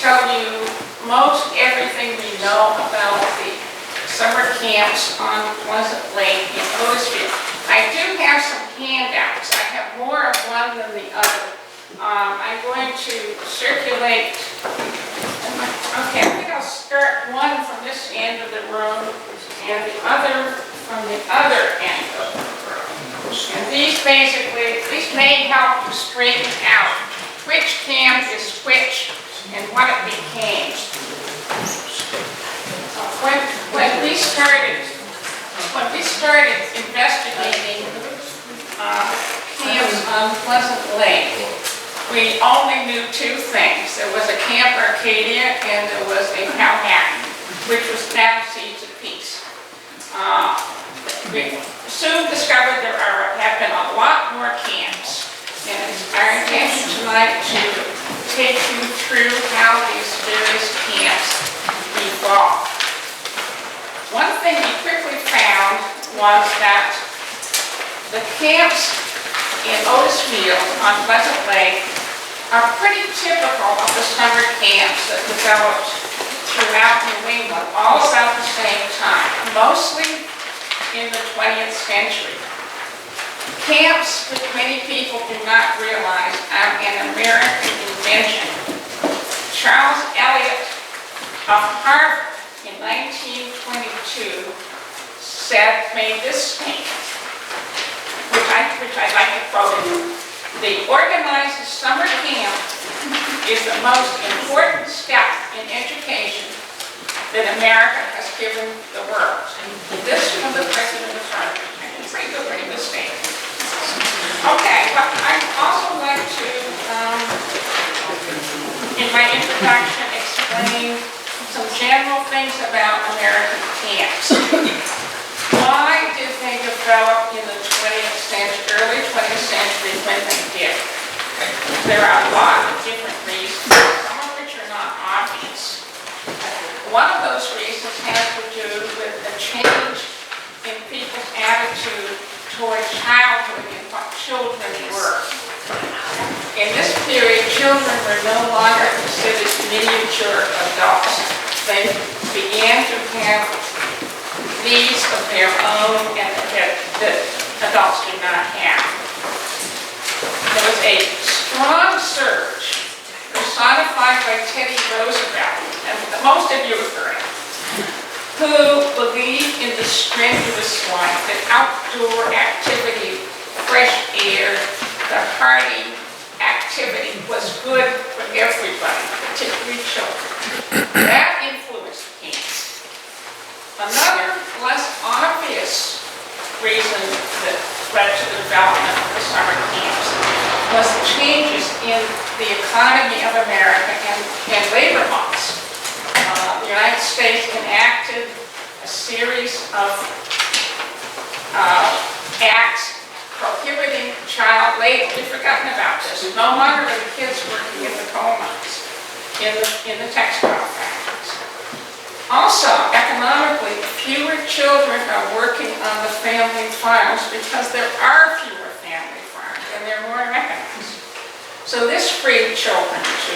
tell you most everything we know about the summer camps on Pleasant Lake in Otisfield. I do have some handouts. I have more of one than the other. I'm going to circulate. Okay, I think I'll start one from this end of the room and the other from the other end of the room. And these may help to straighten out which camp is which and what it became. When we started investigating camps on Pleasant Lake, we only knew two things. There was a Camp Arcadia and there was a Mahan, which was now Seeds of Peace. We soon discovered there have been a lot more camps, and it's our intention tonight to take you through how these various camps evolved. One thing we quickly found was that the camps in Otisfield on Pleasant Lake are pretty typical of the summer camps that developed throughout New England, all about the same time, mostly in the 20th century. Camps, which many people do not realize, are an American invention. Charles Eliot of Harvard in 1922 made this statement, which I'd like to quote you. The organized summer camp is the most important step in education that America has given the world. And this from the president of Harvard. It's pretty good statement. Okay, well, I'd also like to, in my introduction, explain some general things about American camps. Why did they develop in the 20th century, early 20th century when they did? There are a lot of different reasons, some of which are not obvious. One of those reasons has to do with a change in people's attitude toward childhood and what children were. In this period, children were no longer considered miniature adults. They began to have needs of their own and that adults do not have. There was a strong surge personified by Teddy Roosevelt, and most of you have heard it, who believed in the strenuous life, that outdoor activity, fresh air, the hardy activity was good for everybody, particularly children. That influenced camps. Another less obvious reason that led to the development of the summer camps was the changes in the economy of America and labor laws. The United States enacted a series of acts prohibiting child labor. We've forgotten about this. No longer are the kids working in the coal mines, in the textile factories. Also, economically, fewer children are working on the family farms because there are fewer family farms and they're more mechanized. So this freed children to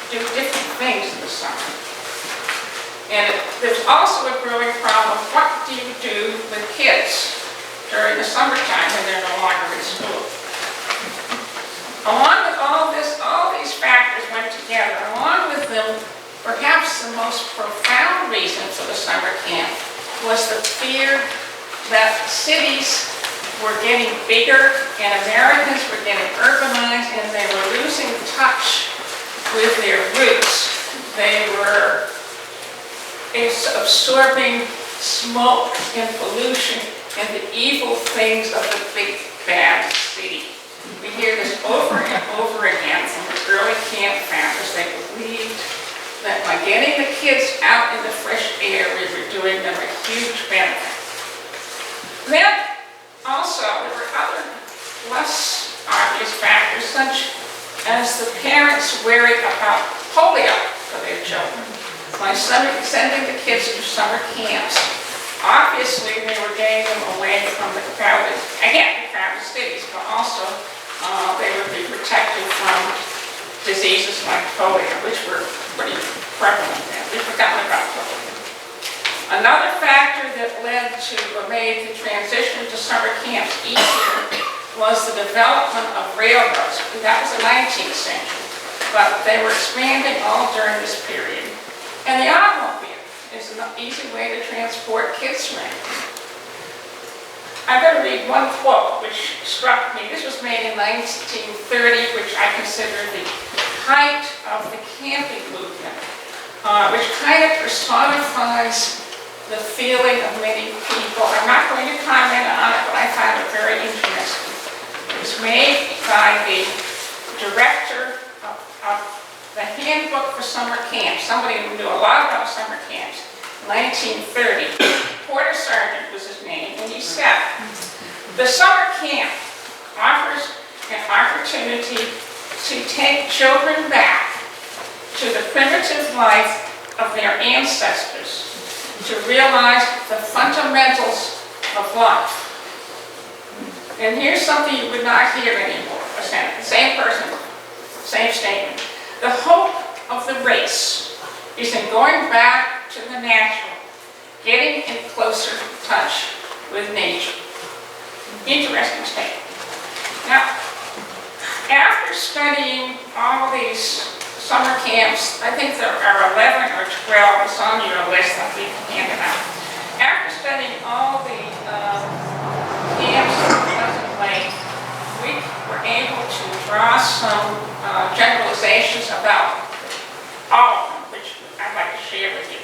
do different things in the summer. And there's also a growing problem. What do you do with kids during the summertime when they're no longer in school? Along with all these factors went together. Along with them, perhaps the most profound reason for the summer camp was the fear that cities were getting bigger and Americans were getting urbanized and they were losing touch with their roots. They were absorbing smoke and pollution and the evil things of the big bad city. We hear this over and over again from the early camp founders. They believed that by getting the kids out in the fresh air, we were doing them a huge benefit. Then, also, there were other less obvious factors, such as the parents worried about polio for their children. By sending the kids to summer camps, obviously they were getting them away from the crowded cities, but also they would be protected from diseases like polio, which were pretty led to or made the transition to summer camps easier was the development of railroads. That was the 19th century, but they were expanding all during this period. And the automobile is an easy way to transport kids around. I'm going to read one quote which struck me. This was made in 1930, which I consider the height of the camping movement, which kind of personifies the feeling of many people. I'm not going to comment on it, but I found it very interesting. It was made by the director of the Handbook for Summer Camps, somebody who knew a lot about summer camps, 1930. Porter Sargent was his name, and he said, the summer camp offers an opportunity to take children back to the primitive life of their ancestors, to realize the fundamentals of life. And here's something you would not hear anymore, same person, same statement. The hope of the race is in going back to the natural, getting in closer touch with nature. Interesting statement. Now, after studying all these summer camps, I think there are 11 or 12, it's on your list that we handed out. After studying all the camps in Pleasant Lake, we were able to draw some generalizations about all of them, which I'd like to share with you.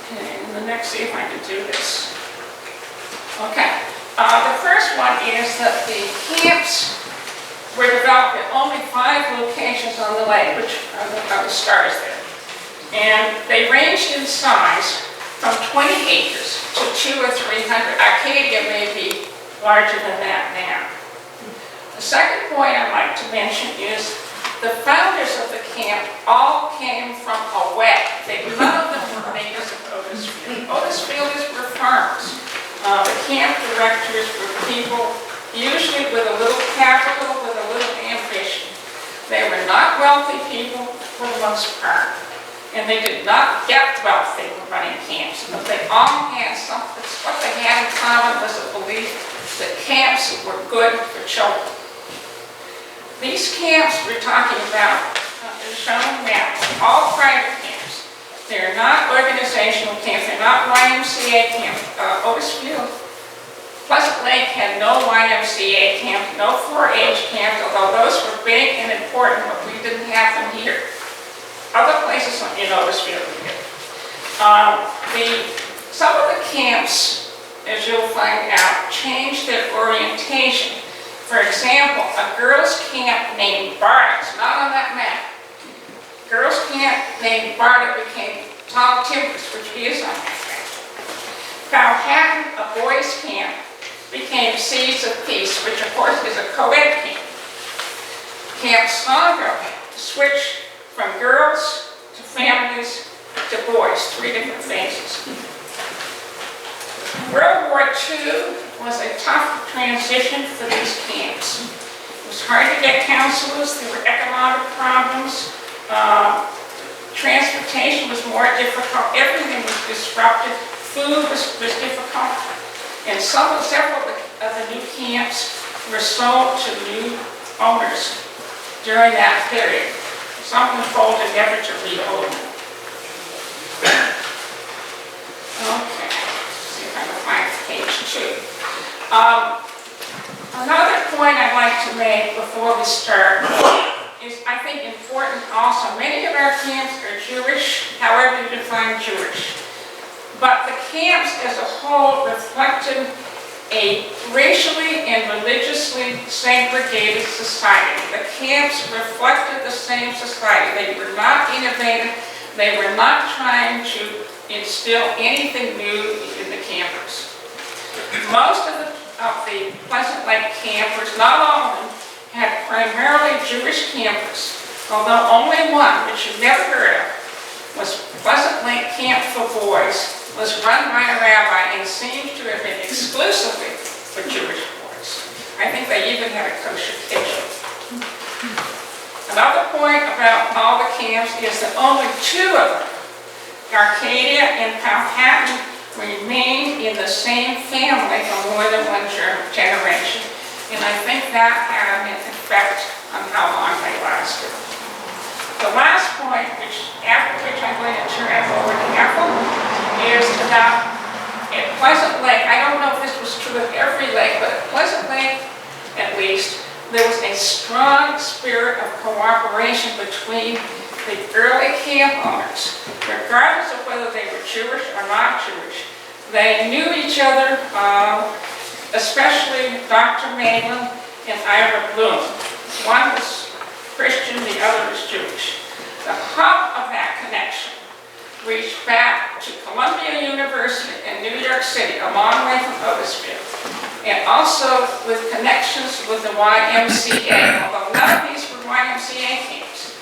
Okay, let's see if I can do this. Okay, the first one is that the camps were developed at only 5 locations on the lake, which are the stars there. And they ranged in size from 20 acres to 200 or 300. Arcadia may be larger than that now. The second point I'd like to mention is the founders of the camp all came from away. None of them were natives of Otisfield. Otisfielders were farmers. The camp directors were people usually with a little capital, with a little ambition. They were not wealthy people for the most part, and they did not get wealthy running camps, but they all had something. What they had in common was a belief that camps were good for children. These camps we're talking about are shown now, all private camps. They're not organizational camps, they're not YMCA camps. Otisfield, Pleasant Lake had no YMCA camp, no 4-H camps, although those were big and important, but we didn't have them here. Other places in Otisfield we did. Some of the camps, as you'll find out, changed their orientation. For example, a girls' camp named Barta, it's not on that map. Girls' camp named Barta became Tall Timbers, which is on that map. Powhatan, a boys' camp, became Seeds of Peace, which of course is a co-ed camp. Camp Saunders switched from girls to families to boys, 3 different phases. World War II was a tough transition for these camps. It was hard to get counselors, there were economic problems, transportation was more difficult, everything was disrupted, food was difficult, and several of the new camps were sold to new owners during that period. Some were folded never to reopen. Okay, let's see if I can find page 2. Another point I'd like to make before we start is, I think, important also. Many of our camps are Jewish, however you define Jewish. But the camps as a whole reflected a racially and religiously segregated society. The camps reflected the same society. They were not innovative. They were not trying to instill anything new in the campers. Most of the Pleasant Lake campers, not all of them, had primarily Jewish campers, although only one, which you've never heard of, was Pleasant Lake Camp for Boys, was run by a rabbi and seems to have been exclusively for Jewish boys. I think they even had a kosher kitchen. Another point about all the camps is that only 2 of them, Arcadia and Powhatan, remained in the same family for more than one generation. And I think that had an effect on how long they lasted. The last point, after which I'm going to turn it over to Ethel, is about at Pleasant Lake. I don't know if this was true of every lake, but at Pleasant Lake, at least, there was a strong spirit of cooperation between the early camp owners, regardless of whether they were Jewish or not Jewish. They knew each other, especially Dr. Mahan and Ira Bloom. One was Christian, the other was Jewish. The hub of that connection reached back to Columbia University in New York City, a long way from Otisfield, and also with connections with the YMCA, although none of these were YMCA camps.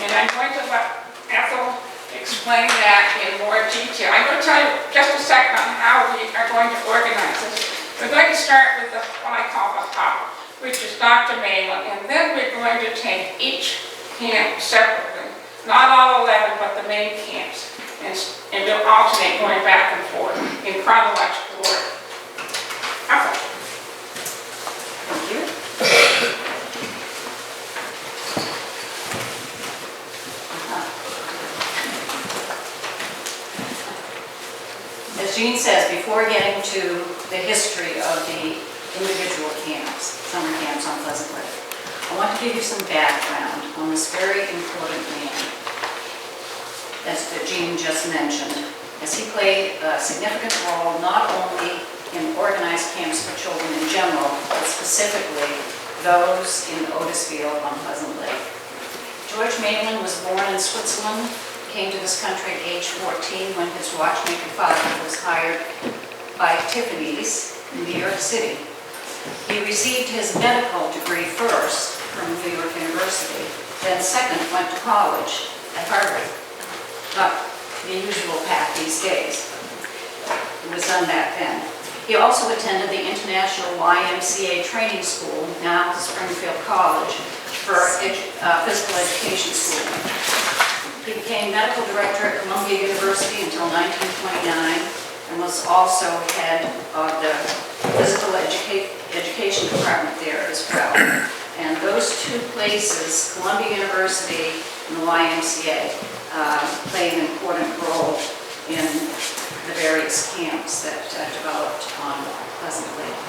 And I'm going to let Ethel explain that in more detail. I'm going to tell you just a second on how we are going to organize this. We're going to start with what I call the hub, which is Dr. Mahan, and then we're going to take each camp separately, not all 11, but the main camps, and we'll alternate going back and forth in chronological order. Ethel. Thank you. As Jean says, before getting to the history of the individual camps, summer camps on Pleasant Lake, I want to give you some background on this very important man, as Jean just mentioned, as he played a significant role not only in organized camps for children in general, but specifically those in Otisfield on Pleasant Lake. George Mahan was born in Switzerland, came to this country at age 14 when his watchmaker father was hired by Tiffany's in New York City. He received his medical degree first from New York University, then second went to college at Harvard. Not the usual path these days. It was done back then. He also attended the International YMCA Training School, now Springfield College, for physical education school. He became medical director at Columbia University until 1929 and was also head of the physical education department there as well. And those two places, Columbia University and the YMCA, played an important role in the various camps that developed on Pleasant Lake.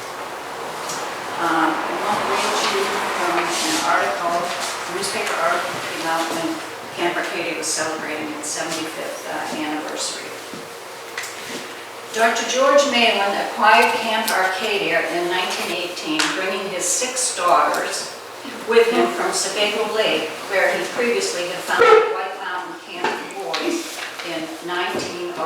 I want to read you from an article, a newspaper article that came out when Camp Arcadia was celebrating its 75th anniversary. Dr. George Mahan acquired Camp Arcadia in 1918, bringing his 6 daughters with him from Sebago Lake, where he previously had founded White Mountain Camp for Boys in 1907.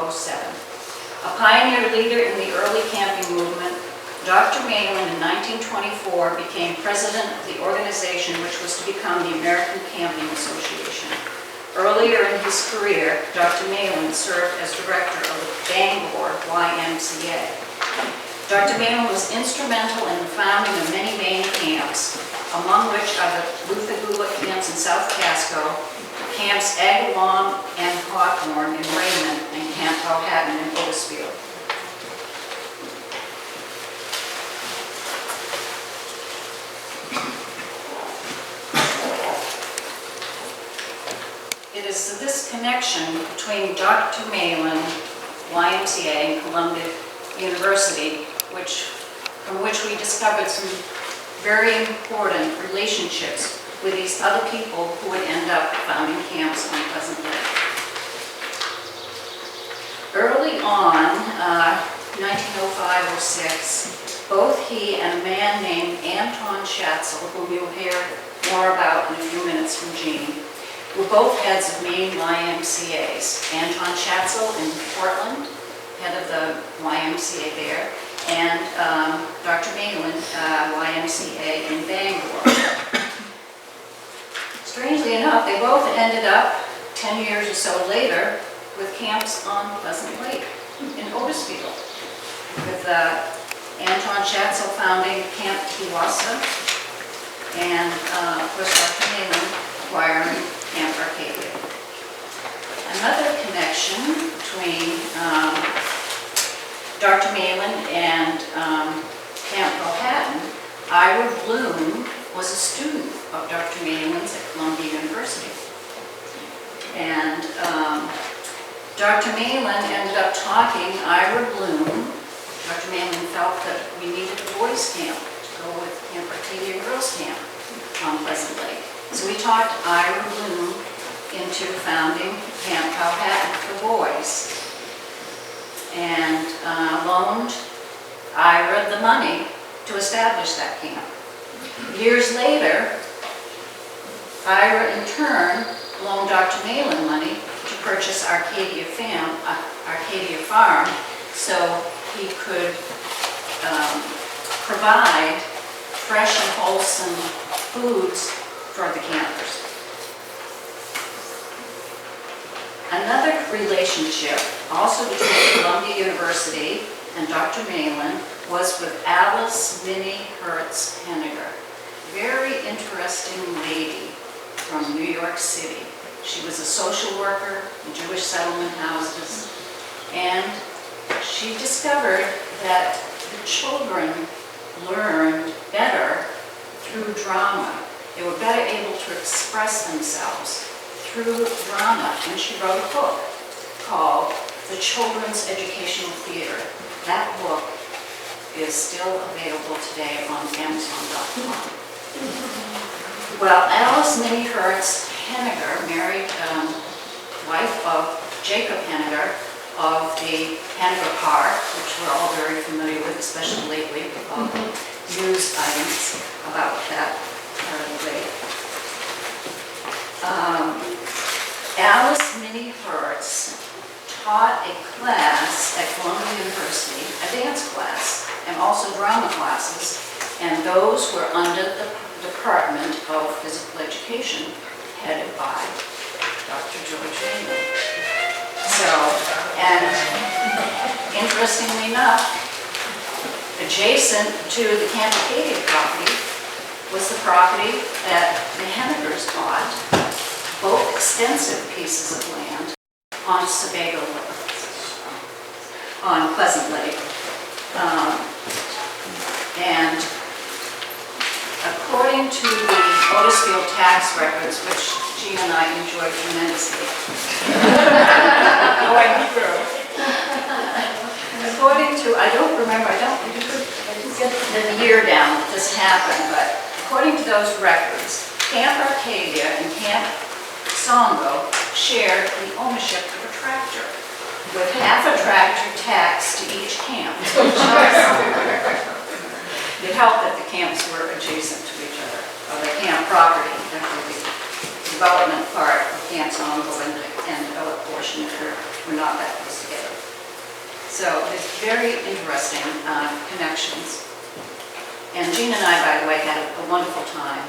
A pioneer leader in the early camping movement, Dr. Mahan in 1924 became president of the organization which was to become the American Camping Association. Earlier in his career, Dr. Mahan served as director of the Bangor YMCA. Dr. Mahan was instrumental in the founding of many main camps, among which are the Luther camps in South Casco, camps Agawam and Hawthorne in Raymond, and Camp Powhatan in Otisfield. It is this connection between Dr. Mahan, YMCA, and Columbia University, from which we discovered some very important relationships with these other people who would end up founding camps on Pleasant Lake. Early on, 1905-06, both he and a man named Anton Schatzel, whom you'll hear more about in a few minutes from Jean, were both heads of main YMCAs. Anton Schatzel in Portland, head of the YMCA there, and Dr. Mahan, YMCA in Bangor. Strangely enough, they both ended up 10 years or so later with camps on Pleasant Lake in Otisfield, with Anton Schatzel founding Camp Kiwassa and, of course, Dr. Mahan acquiring Camp Arcadia. Another connection between Dr. Malin and Camp Powhatan, Ira Bloom was a student of Dr. Malin's at Columbia University. And Dr. Malin ended up talking Ira Bloom. Dr. Malin felt that we needed a boys' camp to go with Camp Arcadia Girls' Camp on Pleasant Lake. So we talked Ira Bloom into founding Camp Powhatan for boys, and loaned Ira the money to establish that camp. Years later, Ira in turn loaned Dr. Malin money to purchase Arcadia Farm so he could provide fresh and wholesome foods for the campers. Another relationship, also between Columbia University and Dr. Malin, was with Alice Minnie Hertz Henniger. Very interesting lady from New York City. She was a social worker in Jewish settlement houses, and she discovered that the children learned better through drama. They were better able to express themselves through drama, and she wrote a book called The Children's Educational Theater. That book is still available today on Amazon.com. Well, Alice Minnie Hertz Henniger married wife of Jacob Henniger of the Henniger Park, which we're all very familiar with, especially lately, with all the news items about that part of the lake. Alice Minnie Hertz taught a class at Columbia University, a dance class, and also drama classes, and those were under the Department of Physical Education, headed by Dr. George Raymond. So, and interestingly enough, adjacent to the Camp Arcadia property was the property that the Hennigers bought, both extensive pieces of land on Sebago Lake, on Pleasant Lake. And according to the Otisfield tax records, which Jean and I enjoyed tremendously, according to, I don't remember, I didn't get the year down that this happened, but according to those records, Camp Arcadia and Camp Songo shared the ownership of a tractor, with half a tractor taxed to each camp. It helped that the camps were adjacent to each other, or the camp property, definitely the development part of Camp Songo and the other portion were not that close together. So it's very interesting connections. And Jean and I, by the way, had a wonderful time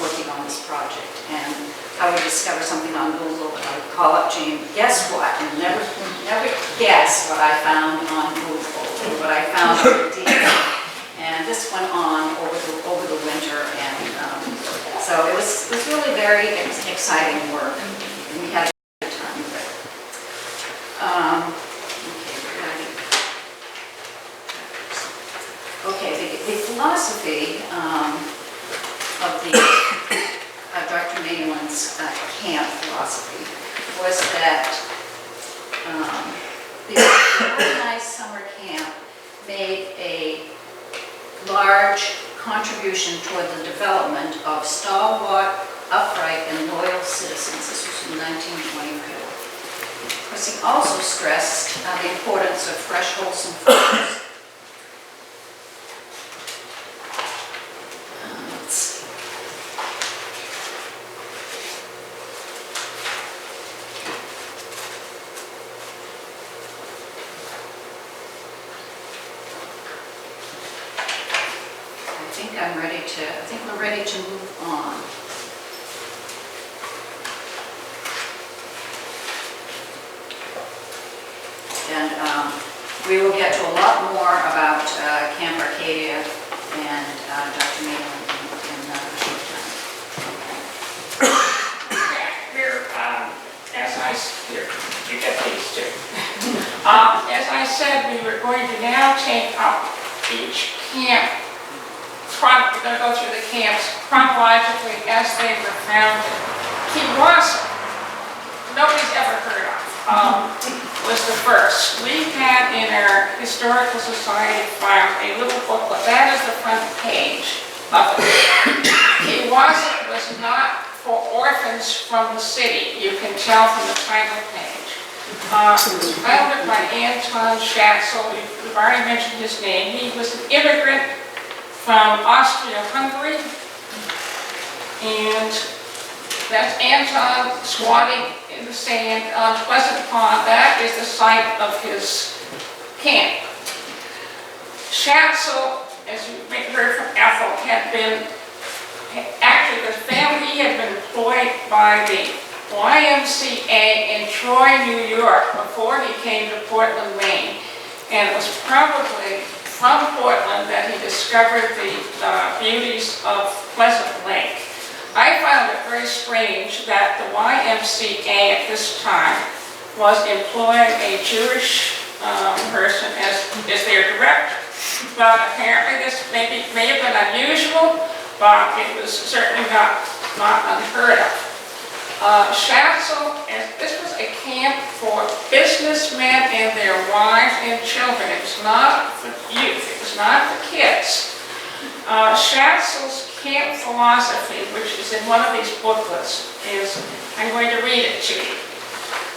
working on this project. And I would discover something on Google, and I would call up Jean, guess what? And never guess what I found on Google, or what I found on Indeed. And this went on over the winter, and so it was really very exciting work, and we had a good time with it. Okay, the philosophy of Dr. Malin's camp philosophy was that the organized summer camp made a large contribution toward the development of stalwart, upright, and loyal citizens. This was in 1924. Of course, he also stressed the importance of fresh, wholesome foods. Let's see. I think we're ready to move on. And we will get to a lot more about Camp Arcadia and Dr. Malin in a short time. Here, you get these too. As I said, we were going to now take up each camp. We're going to go through the camps chronologically as they were founded. Kiwasa, nobody's ever heard of, was the first. We had in our Historical Society file a little booklet. That is the front page of it. Kiwasa was not for orphans from the city. You can tell from the title page. It was founded by Anton Schatzel. We've already mentioned his name. He was an immigrant from Austria-Hungary. And that's Anton squatting in the sand on Pleasant Pond. That is the site of his camp. Schatzel, as you may have heard from Ethel, had been, actually the family, he had been employed by the YMCA in Troy, New York, before he came to Portland, Maine. And it was probably from Portland that he discovered the beauties of Pleasant Lake. I found it very strange that the YMCA at this time was employing a Jewish person as their director. But apparently this may have been unusual, but it was certainly not unheard of. Schatzel, this was a camp for businessmen and their wives and children. It was not for youth, it was not for kids. Schatzel's camp philosophy, which is in one of these booklets, is, I'm going to read it to you.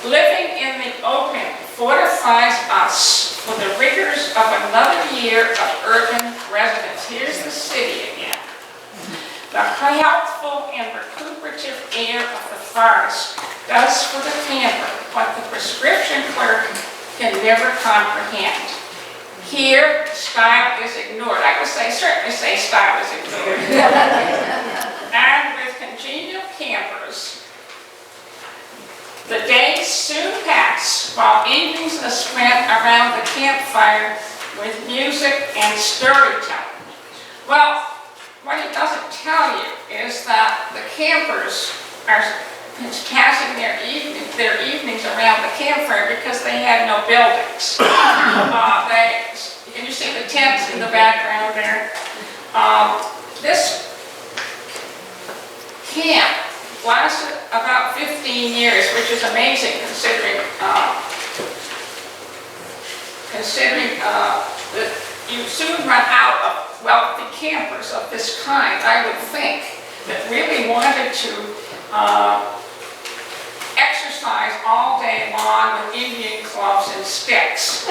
Living in the open fortifies us for the rigors of another year of urban residence. Here's the city again. The healthful and recuperative air of the forest does for the camper what the prescription clerk can never comprehend. Here, style is ignored. I would certainly say style is ignored. And with congenial campers, the days soon pass while evenings are spent around the campfire with music and storytelling. Well, what it doesn't tell you is that the campers are passing their evenings around the campfire because they had no buildings. Can you see the tents in the background there? This camp lasted about 15 years, which is amazing considering that you soon run out of wealthy campers of this kind, I would think, that really wanted to exercise all day long with Indian clubs and sticks.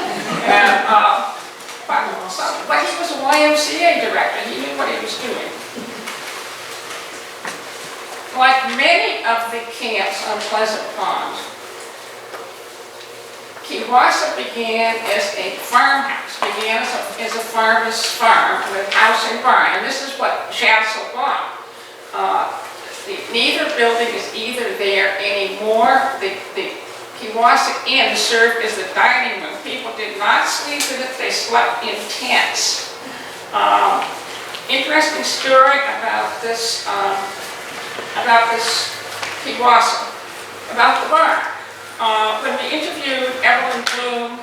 But he was a YMCA director. He knew what he was doing. Like many of the camps on Pleasant Pond, Kiwasa began as a farmhouse, began as a farmer's farm with house and barn, and this is what Schatzel bought. Neither building is either there anymore. The Kiwasa Inn served as the dining room. People did not sleep in it, they slept in tents. Interesting story about this Kiwasa, about the barn. When we interviewed Evelyn Bloom,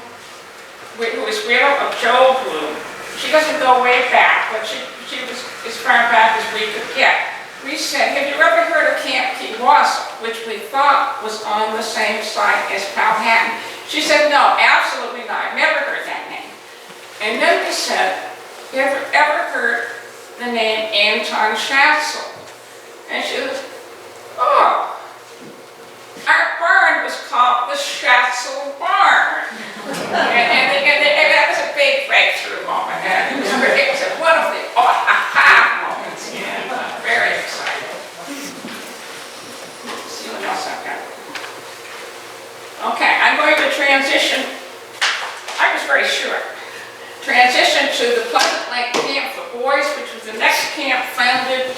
who was widow of Joel Bloom, she doesn't go way back, but she was as far back as we could get. We said, have you ever heard of Camp Kiwasa, which we thought was on the same site as Powhatan? She said, no, absolutely not. I've never heard that name. And then we said, have you ever heard the name Anton Schatzel? And she said, oh, our barn was called the Schatzel Barn. and that was a big breakthrough moment. And it was one of the aha moments. Yeah, very exciting. Let's see what else I've got. Okay, I'm going to transition. I was very sure. Transition to the Pleasant Lake Camp for Boys, which was the next camp founded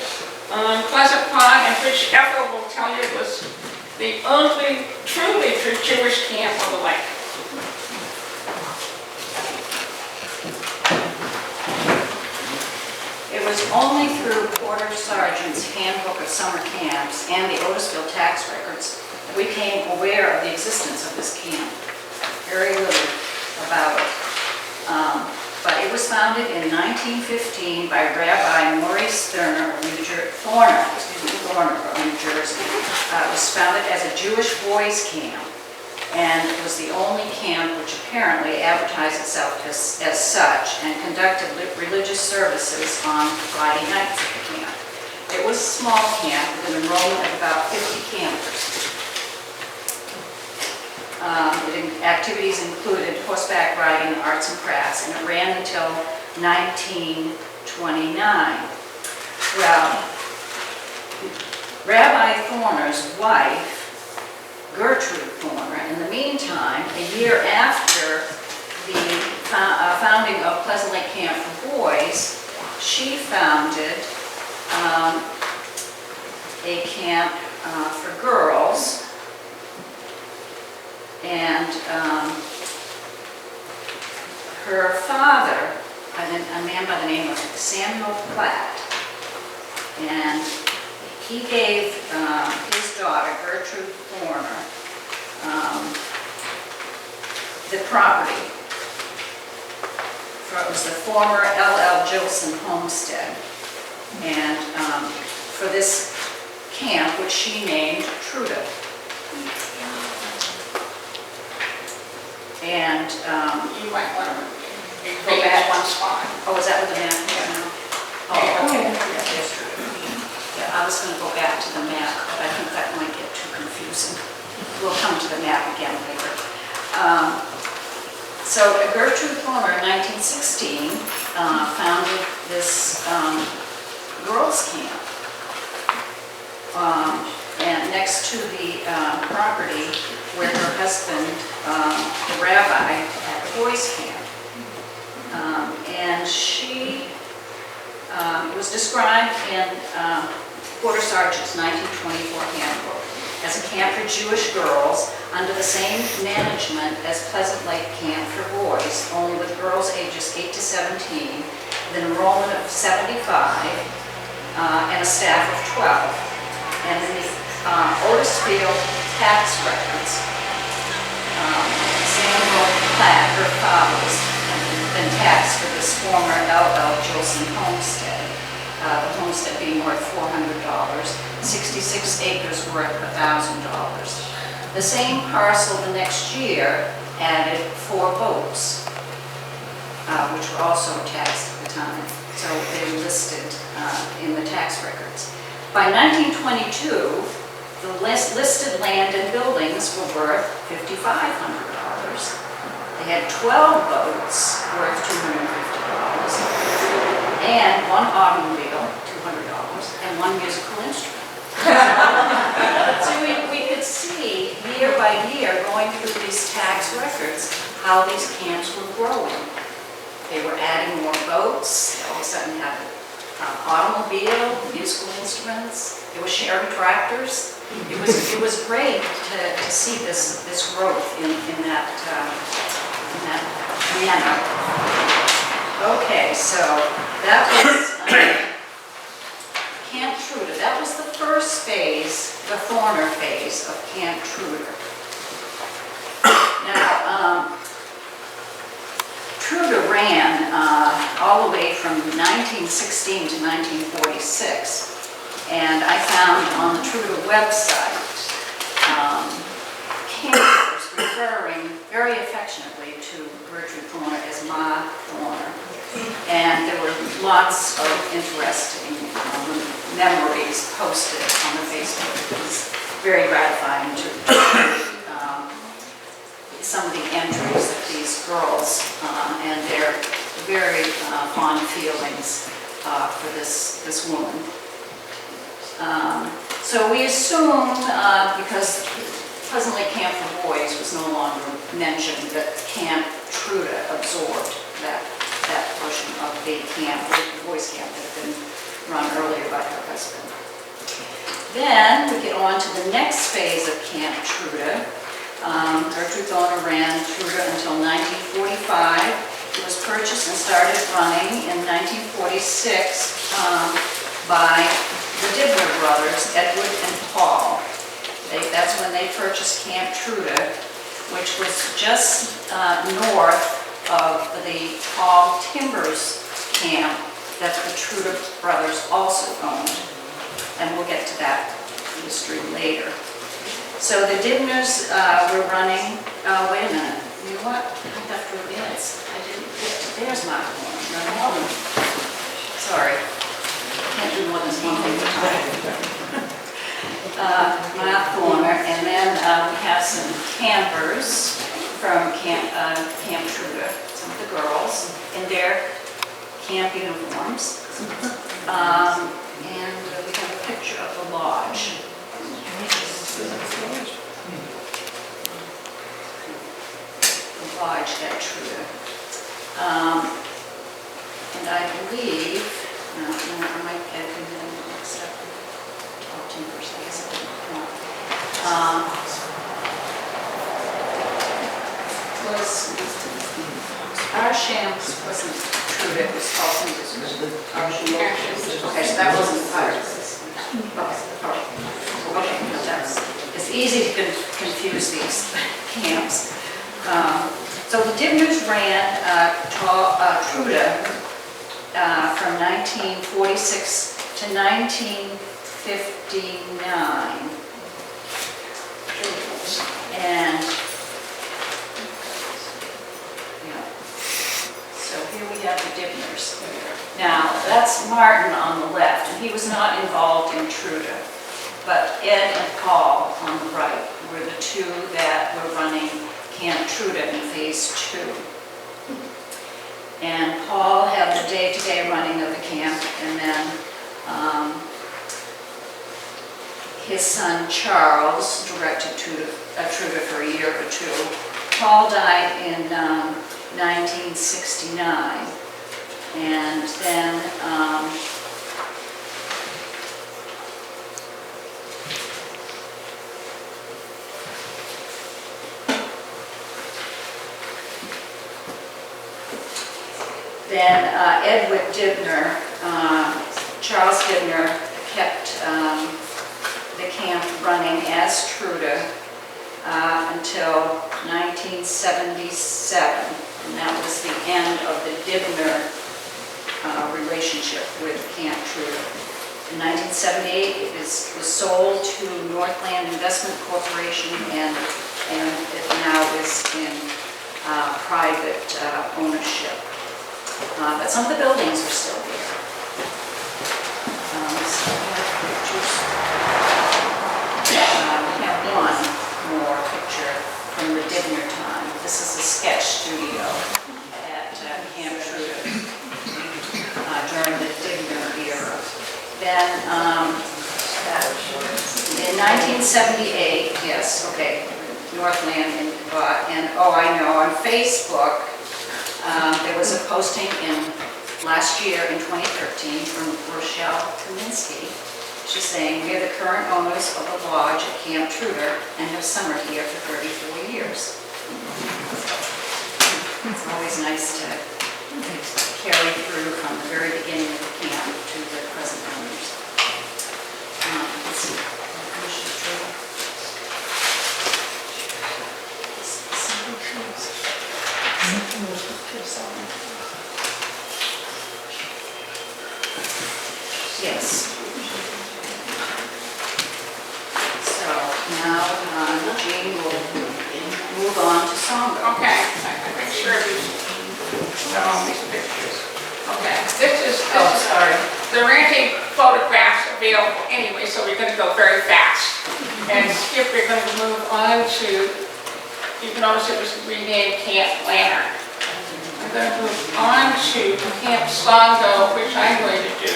on Pleasant Pond, and which Ethel will tell you was the only truly Jewish camp on the lake. It was only through Porter Sargent's Handbook of Summer Camps and the Otisfield tax records that we became aware of the existence of this camp. Very little about it. But it was founded in 1915 by Rabbi Maurice Thorner of New Jersey. It was founded as a Jewish boys' camp, and it was the only camp which apparently advertised itself as such and conducted religious services on Friday nights at the camp. It was a small camp with an enrollment of about 50 campers. Activities included horseback riding, arts and crafts, and it ran until 1929. Well, Rabbi Thorner's wife, Gertrude Thorner, in the meantime, a year after the founding of Pleasant Lake Camp for Boys, she founded a camp for girls. And her father, a man by the name of Samuel Platt, and he gave his daughter, Gertrude Thorner, the property. It was the former L.L. Gilson homestead. And for this camp, which she named Truda. And You might want to go back one spot. oh, is that what the map is now? Oh, okay. Yeah, I was going to go back to the map, but I think that might get too confusing. We'll come to the map again later. So Gertrude Thorner in 1916 founded this girls' camp. And next to the property where her husband, the rabbi, had the boys' camp. And she was described in Porter Sargent's 1924 handbook as a camp for Jewish girls under the same management as Pleasant Lake Camp for Boys, only with girls ages 8 to 17, with an enrollment of 75 and a staff of 12. And in the Otisfield tax records, Samuel Platt, her father, was been taxed for this former L.L. Gilson homestead. The homestead being worth $400, 66 acres worth $1,000. The same parcel the next year added 4 boats, which were also taxed at the time. So they were listed in the tax records. By 1922, the listed land and buildings were worth $5,500. They had 12 boats worth $250, and 1 automobile, $200, and 1 musical instrument. So we could see year by year, going through these tax records, how these camps were growing. They were adding more boats. They all of a sudden had automobile, musical instruments. They were sharing tractors. It was great to see this growth in that manner. Okay, so that was Camp Truda. That was the first phase, the Thorner phase of Camp Truda. Now, Truda ran all the way from 1916 to 1946, and I found on the Truda website campers referring very affectionately to Gertrude Thorner as Ma Thorner, and there were lots of interesting memories posted on the Facebook. It was very gratifying to read some of the entries that these girls and their very fond feelings for this woman. So we assumed, because Pleasant Lake Camp for Boys was no longer mentioned, that Camp Truda absorbed that portion of the camp, the boys' camp that had been run earlier by her husband. Then we get on to the next phase of Camp Truda. Gertrude Thorner ran Truda until 1945. It was purchased and started running in 1946 by the Dibbler brothers, Edward and Paul. That's when they purchased Camp Truda, which was just north of the Paul Timbers camp that the Truda brothers also owned. And we'll get to that history later. So the Dibners were running, wait a minute, you know what? I have to admit, I didn't get to, there's my corner. Sorry, can't do more than one thing at a time. My corner, and then we have some campers from Camp Truda, some of the girls in their camp uniforms. And we have a picture of the lodge. The lodge at Truda. And I believe, no, I might get it mixed up. Oh, Timbers, I guess I didn't know. Was Arsham wasn't Truda, it was called Timbers. Okay, so that wasn't part of this. Okay, no, it's easy to confuse these camps. So the Dibners ran Truda from 1946 to 1959. And yeah, so here we have the Dibners. Now, that's Martin on the left, and he was not involved in Truda. But Ed and Paul on the right were the two that were running Camp Truda in Phase 2. And Paul had the day-to-day running of the camp, and then his son Charles directed Truda for a year or two. Paul died in 1969, and then Edward Dibner, Charles Dibner kept the camp running as Truda until 1977, and that was the end of the Dibner relationship with Camp Truda. In 1978, it was sold to Northland Investment Corporation, and it now is in private ownership. But some of the buildings are still there. So we have pictures. We have one more picture from the Dibner time. This is a sketch studio at Camp Truda during the Dibner era. Then in 1978, yes, okay, Northland and oh, I know, on Facebook, there was a posting last year in 2013 from Rochelle Kaminsky. She's saying, we are the current owners of the lodge at Camp Truda and have summered here for 34 years. It's always nice to carry through from the very beginning of the camp to the present owners. Let's see. Yes. So now Jean will move on to Songo. Okay, I make sure we got all these pictures. Okay, this is there aren't any photographs available anyway, so we're going to go very fast. And Skip, we're going to move on to, you can notice it was renamed Camp Lantern. I'm going to move on to Camp Songo, which I'm going to do.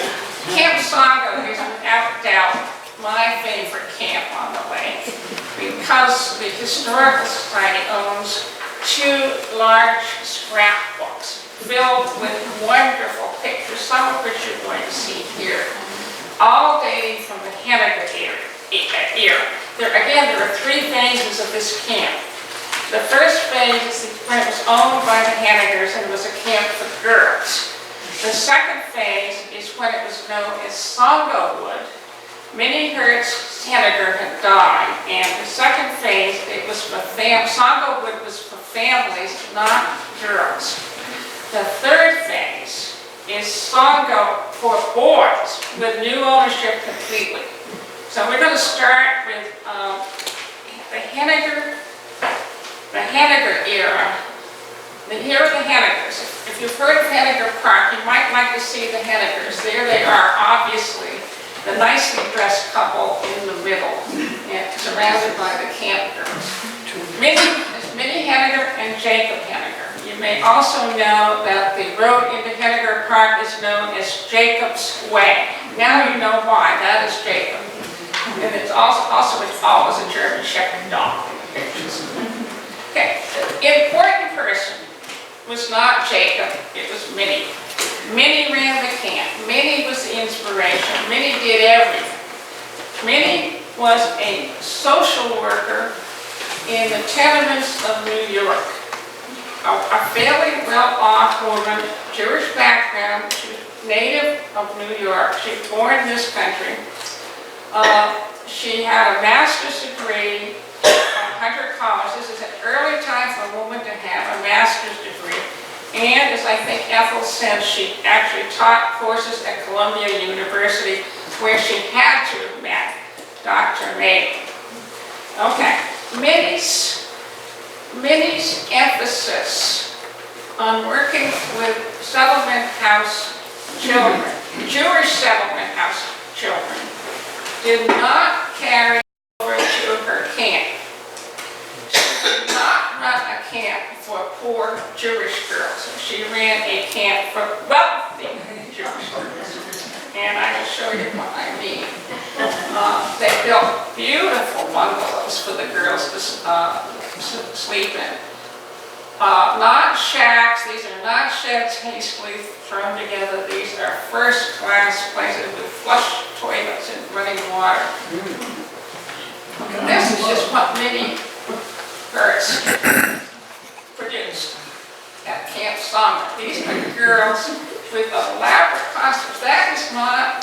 Camp Songo is without doubt my favorite camp on the lake because the Historical Society owns 2 large scrapbooks filled with wonderful pictures, some of which you're going to see here, all dating from the Henniger era. There are 3 phases of this camp. The first phase is when it was owned by the Hennigers and it was a camp for girls. The second phase is when it was known as Songowood. Minnie Hertz Henniger had died, and the second phase, it was for Songowood was for families, not girls. The third phase is Songo for boys with new ownership completely. So we're going to start with the Henniger era. Here are the Hennigers. If you've heard of Henniger Park, you might like to see the Hennigers. There they are, obviously, the nicely dressed couple in the middle, and surrounded by the camp girls. Minnie Henniger and Jacob Henniger. You may also know that the road into Henniger Park is known as Jacob's Way. Now you know why. That is Jacob. And it's also it's always a German Shepherd dog in the pictures. Okay, the important person was not Jacob, it was Minnie. Minnie ran the camp. Minnie was the inspiration. Minnie did everything. Minnie was a social worker in the tenements of New York. A fairly well-off woman, Jewish background, she was native of New York. She was born in this country. She had a master's degree from Hunter College. This is an early time for a woman to have a master's degree. And as I think Ethel said, she actually taught courses at Columbia University where she had to have met Dr. Mahan. Okay, Minnie's emphasis on working with settlement house children, Jewish settlement house children, did not carry over to her camp. She did not run a camp for poor Jewish girls. She ran a camp for wealthy Jewish girls. And I will show you what I mean. They built beautiful bungalows for the girls to sleep in. Not shacks, these are not sheds hastily thrown together. These are first-class places with flush toilets and running water. This is just what Minnie first produced at Camp Summer. These are girls with elaborate costumes. That is not,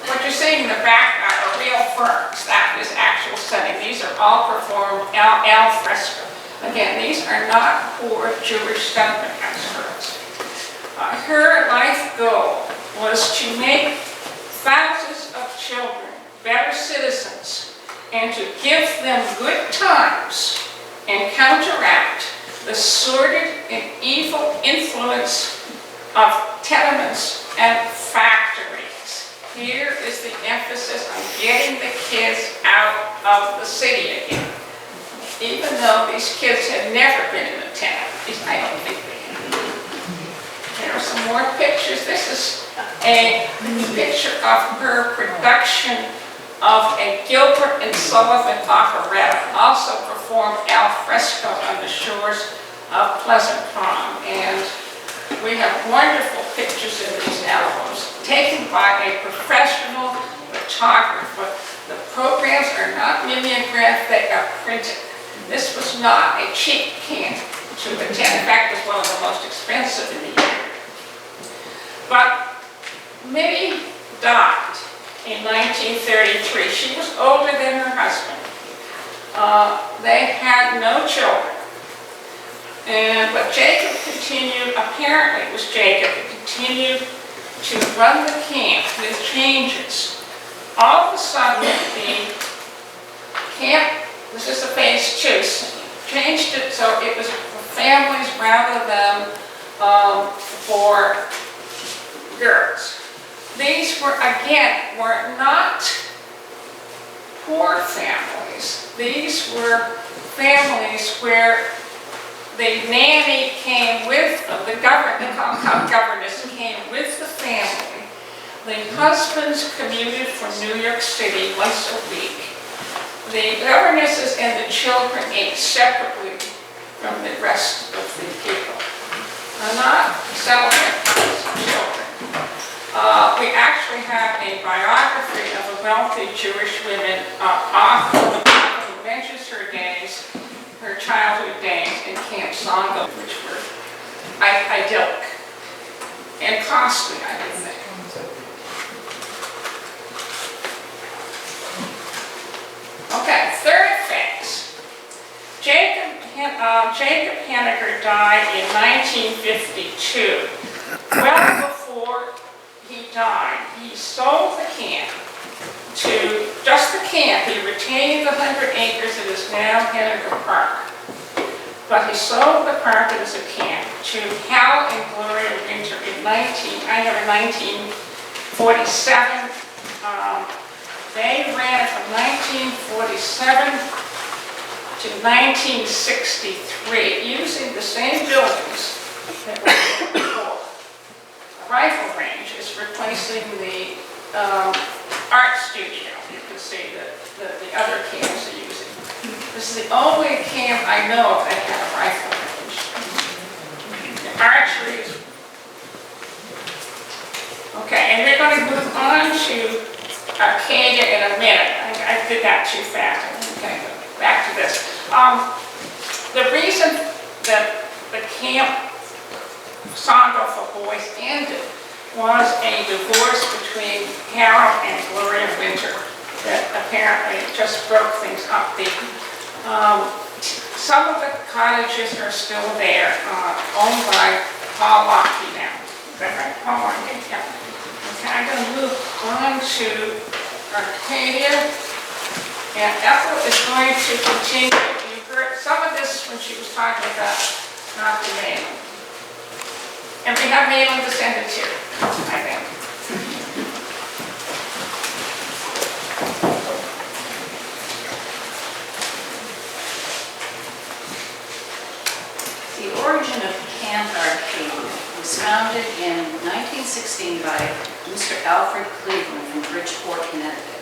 what you're seeing in the background are real ferns. That is actual setting. These are all performed al fresco. Again, these are not poor Jewish settlement house girls. Her life goal was to make thousands of children better citizens and to give them good times and counteract the sordid and evil influence of tenements and factories. Here is the emphasis on getting the kids out of the city again. Even though these kids had never been in a tenement. At least I don't think they had. There are some more pictures. This is a picture of her production of a Gilbert and Sullivan operetta, also performed al fresco on the shores of Pleasant Pond. And we have wonderful pictures in these albums taken by a professional photographer. The programs are not mimeographed, they are printed. This was not a cheap camp to attend. In fact, it was one of the most expensive in the area. But Minnie died in 1933. She was older than her husband. They had no children. But Jacob continued, apparently it was Jacob, who continued to run the camp with changes. All of a sudden, the camp, this is the phase 2, changed it so it was for families rather than for girls. These were, again, were not poor families. These were families where the nanny came with them, the governess came with the family. The husbands commuted from New York City once a week. The governesses and the children ate separately from the rest of the people. Not settlement children. We actually have a biography of a wealthy Jewish woman author who mentions her days, her childhood days in Camp Songo, which were idyllic and costly, I would think. Okay, third phase. Jacob Jacob Henniger died in 1952. Well before he died, he sold the camp to just the camp. He retained the 100 acres that is now Henniger Park. But he sold the park as a camp to Hal and Gloria Winter in 1947. They ran from 1947 to 1963 using the same buildings that were there before. The rifle range is replacing the art studio. You can see that the other camps are using. This is the only camp I know of that had a rifle range. The archery is... Okay, and we're going to move on to Arcadia in a minute. I did that too fast. Okay, back to this. The reason that the Camp Sondel for boys ended was a divorce between Harold and Gloria Winter that apparently just broke things up. Some of the cottages are still there, owned by Paul Lockheed now. Is that right? Paul Lockheed, yeah. Okay, I'm going to move on to Arcadia, and Ethel is going to continue. You heard some of this when she was talking about Dr. Mahan. And we have Mahan descended too, I think. The origin of Camp Arcadia was founded in 1916 by Mr. Alfred Cleveland from Bridgeport, Connecticut.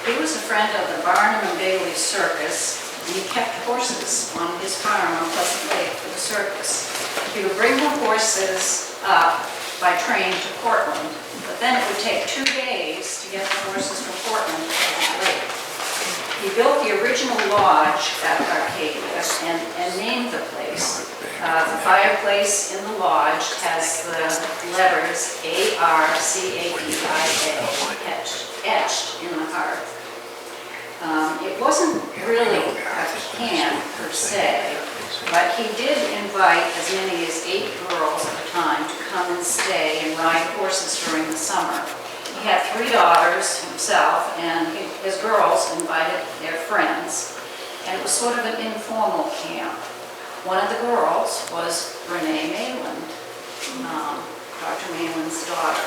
He was a friend of the Barnum and Bailey Circus, and he kept horses on his farm on Pleasant Lake for the circus. He would bring the horses up by train to Portland, but then it would take 2 days to get the horses from Portland to Pleasant Lake. He built the original lodge at Arcadia and named the place. The fireplace in the lodge has the letters ARCADIA etched in the hearth. It wasn't really a camp per se, but he did invite as many as 8 girls at a time to come and stay and ride horses during the summer. He had 3 daughters himself, and his girls invited their friends, and it was sort of an informal camp. One of the girls was Renee Mayland, Dr. Mayland's daughter.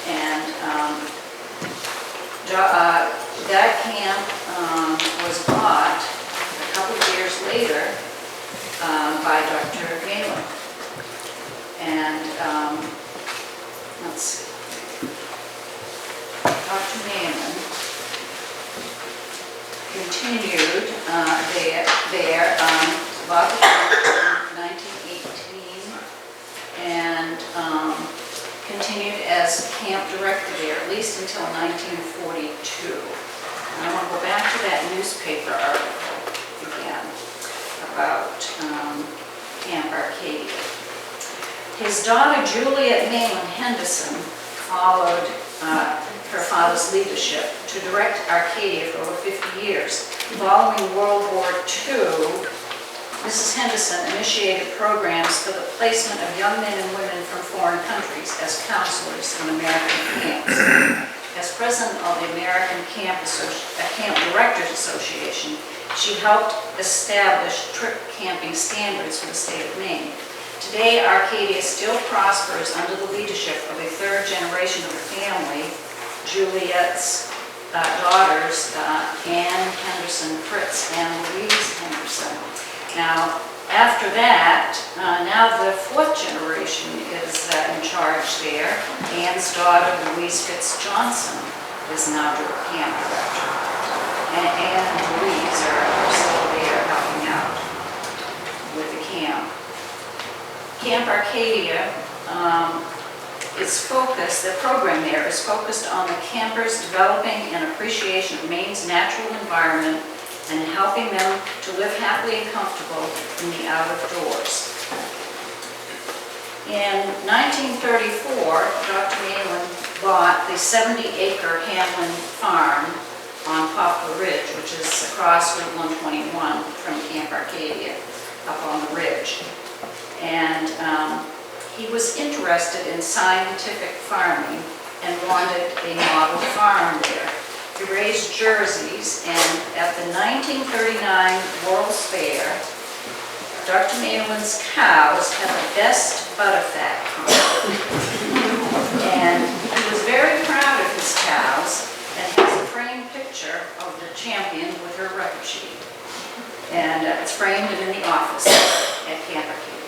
And that camp was bought a couple of years later by Dr. Mayland. And let's see. Dr. Mahan continued there about the in 1918 and continued as camp director there at least until 1942. And I want to go back to that newspaper article again about Camp Arcadia. His daughter Juliet Mayland Henderson followed her father's leadership to direct Arcadia for over 50 years. Following World War II, Mrs. Henderson initiated programs for the placement of young men and women from foreign countries as counselors in American camps. As president of the American Camp Directors Association, she helped establish trip camping standards for the state of Maine. Today, Arcadia still prospers under the leadership of a 3rd generation of the family, Juliet's daughters, Anne Henderson Fritz and Louise Henderson. Now, after that, now the 4th generation is in charge there. Anne's daughter, Louise Fitz Johnson, is now the camp director. And Anne and Louise are still there helping out with the camp. Camp Arcadia is focused, the program there is focused on the campers developing an appreciation of Maine's natural environment and helping them to live happily and comfortable in the out of doors. In 1934, Dr. Mahan bought the 70-acre Hamlin farm on Poplar Ridge, which is across Route 121 from Camp Arcadia, up on the ridge. And he was interested in scientific farming and wanted a model farm there. He raised jerseys, and at the 1939 World's Fair, Dr. Malin's cows had the best butterfat comp. And he was very proud of his cows and has a framed picture of the champion with her record sheet. And it's framed and in the office at Camp Arcadia.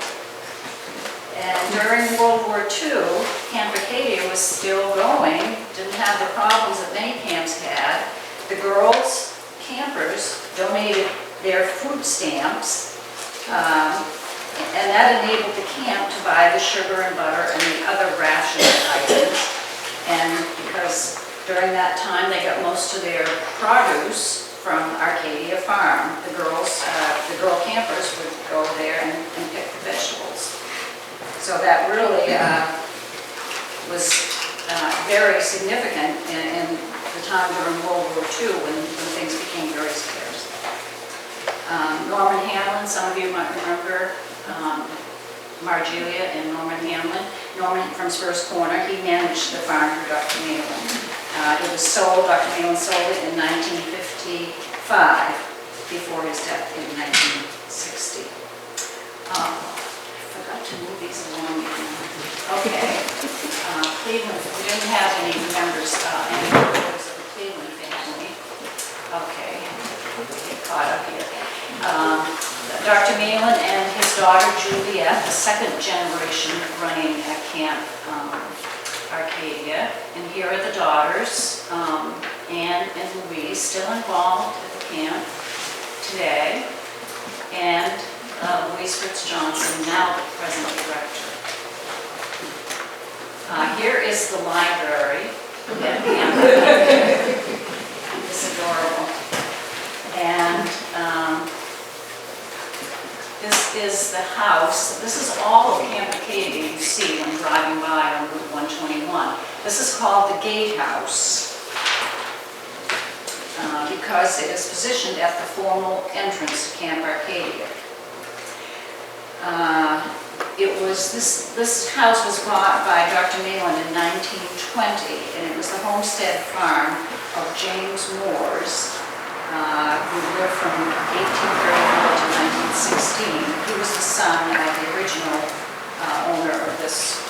And during World War II, Camp Arcadia was still going, didn't have the problems that many camps had. The girls, campers, donated their food stamps, and that enabled the camp to buy the sugar and butter and the other ration items. And because during that time they got most of their produce from Arcadia Farm, the girl campers would go there and pick the vegetables. So that really was very significant in the time during World War II when things became very scarce. Norman Hamlin, some of you might remember Margelia and Norman Hamlin. Norman from Spurs Corner, he managed the farm for Dr. Malin. It was sold, Dr. Malin sold it in 1955 before his death in 1960. To move these along. Okay. Cleveland, we didn't have any members, any members of the Cleveland family. Okay, get caught up here. Dr. Malin and his daughter Juliet, the second generation running at Camp Arcadia. And here are the daughters, Anne and Louise, still involved at the camp today. And Louise Fritz Johnson, now the present director. Here is the library. It's adorable. And this is the house. This is all of Camp Arcadia you see when driving by on Route 121. This is called the Gatehouse because it is positioned at the formal entrance to Camp Arcadia. This house was bought by Dr. Malin in 1920, and it was the homestead farm of James Moores, who lived from 1834 to 1916. He was the son of the original owner of this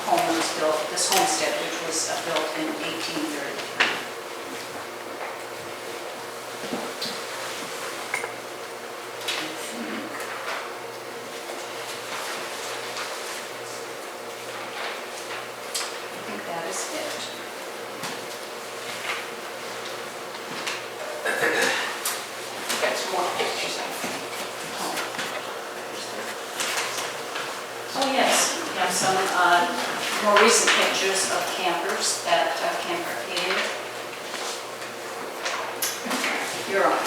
homestead, which was built in 1833. More recent pictures of campers at Camp Arcadia. You're on.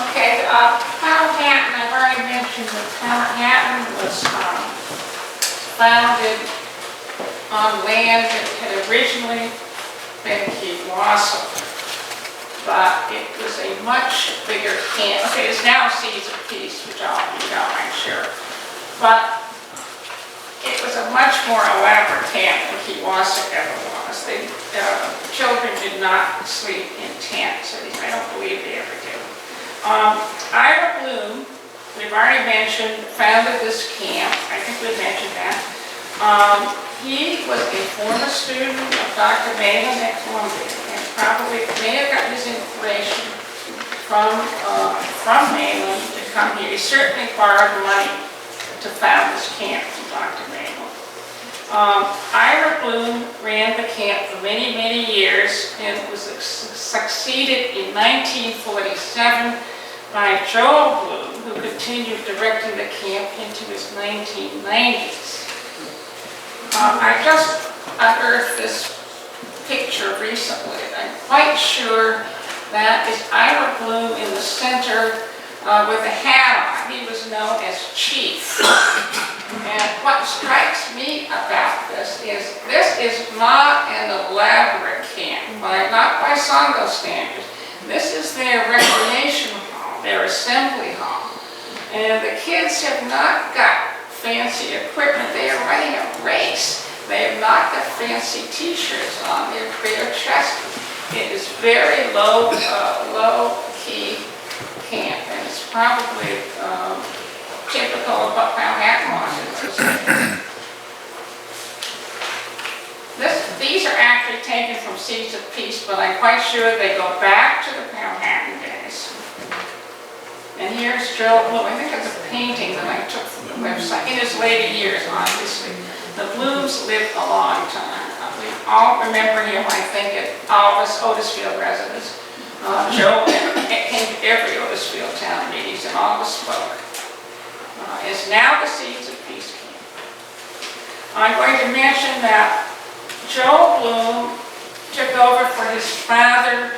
Okay, Powhatan, I've already mentioned that Powhatan was founded on land that had originally been Keewasuk, but it was a much bigger camp. Okay, it's now Caesar Peace, which all you know, I'm sure. But it was a much more elaborate camp than Keewasuk ever was. Children did not sleep in tents. I don't believe they ever did. Ira Bloom, we've already mentioned, founded this camp. I think we mentioned that. He was a former student of Dr. Malin at Columbia, and probably may have gotten his inspiration from Malin to come here. He certainly borrowed money to found this camp from Dr. Malin. Ira Bloom ran the camp for many, many years and was succeeded in 1947 by Joel Bloom, who continued directing the camp into his 1990s. I just unearthed this picture recently. I'm quite sure that is Ira Bloom in the center with a hat on. out he was known as Chief. And what strikes me about this is not an elaborate camp, not by Songo standards. This is their recreation hall, their assembly hall. And the kids have not got fancy equipment. They are running a race. They have not got fancy t-shirts on their bare chests. It is very low key camp, and it's probably typical of what Manhattan was. These are actually taken from Seeds of Peace, but I'm quite sure they go back to the Manhattan days. And here's Joe Bloom. I think it's a painting that I took from the website. In his later years, obviously. The Blooms lived a long time. We all remember him, I think, at all of us Otisfield residents. Joe came to every Otisfield town meetings and always spoke. Is now the Seeds of Peace camp. I'm going to mention that Joe Bloom took over for his father,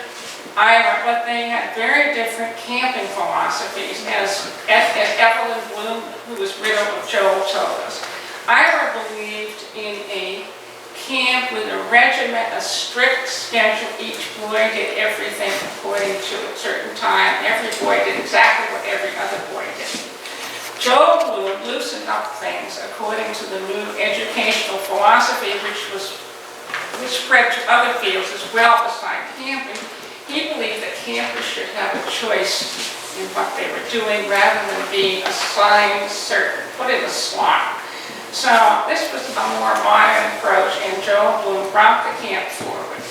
Ira, but they had very different camping philosophies, as Evelyn Bloom, who was widow of Joe, told us. Ira believed in a camp with a regiment, a strict schedule. Each boy did everything according to a certain time. Every boy did exactly what every other boy did. Joe Bloom loosened up things according to the new educational philosophy, which spread to other fields as well besides camping. He believed that campers should have a choice in what they were doing rather than being assigned certain, put in a slot. So this was a more modern approach, and Joe Bloom brought the camp forward.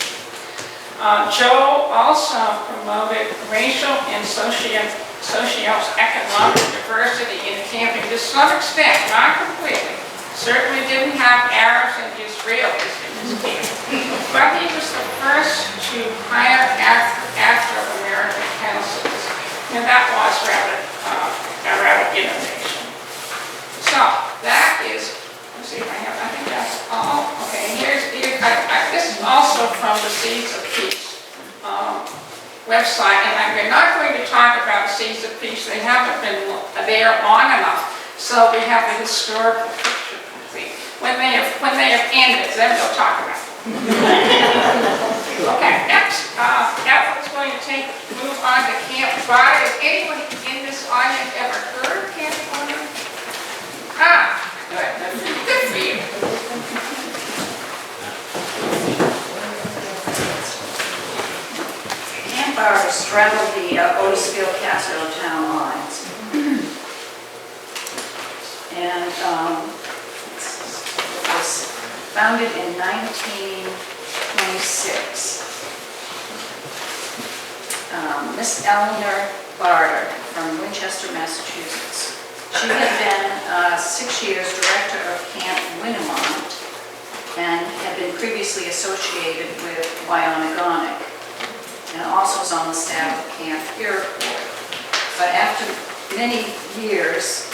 Joe also promoted racial and socio-economic diversity in camping to some extent, not completely. Certainly didn't have Arabs and Israelis in his camp. But he was the first to hire Afro-American counselors, and that was rather innovation. So that is, let's see if I think that's all. Okay, this is also from the Seeds of Peace website, and we're not going to talk about Seeds of Peace. They haven't been there long enough, so we have the historical picture complete. When they have ended, then we'll talk about it. Okay, next, Evelyn's going to move on to Camp Barter. Has anyone in this audience ever heard of Camp Barter? Good for you. Camp Barter straddled the Otisfield Castle town lines. And it was founded in 1926. Miss Eleanor Barter from Winchester, Massachusetts. She had been 6 years director of Camp Winnimont and had been previously associated with Wyonegonic, and also was on the staff of Camp Iroquois. But after many years,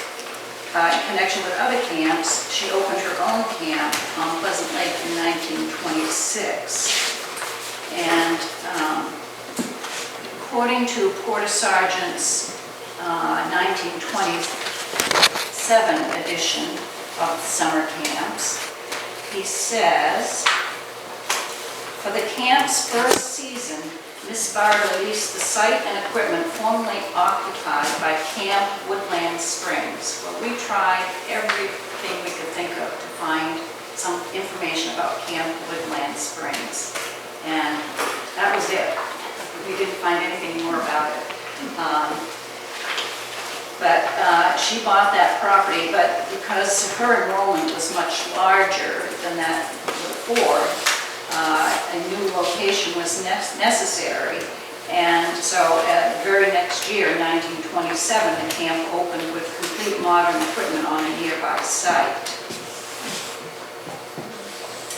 in connection with other camps, she opened her own camp on Pleasant Lake in 1926. And according to Porter Sargent's 1927 edition of the summer camps, he says, for the camp's first season, Miss Barter leased the site and equipment formerly occupied by Camp Woodland Springs. Well, we tried everything we could think of to find some information about Camp Woodland Springs, and that was it. We didn't find anything more about it. But she bought that property, but because her enrollment was much larger than that before, a new location was necessary, and so the very next year, 1927, the camp opened with complete modern equipment on a nearby site.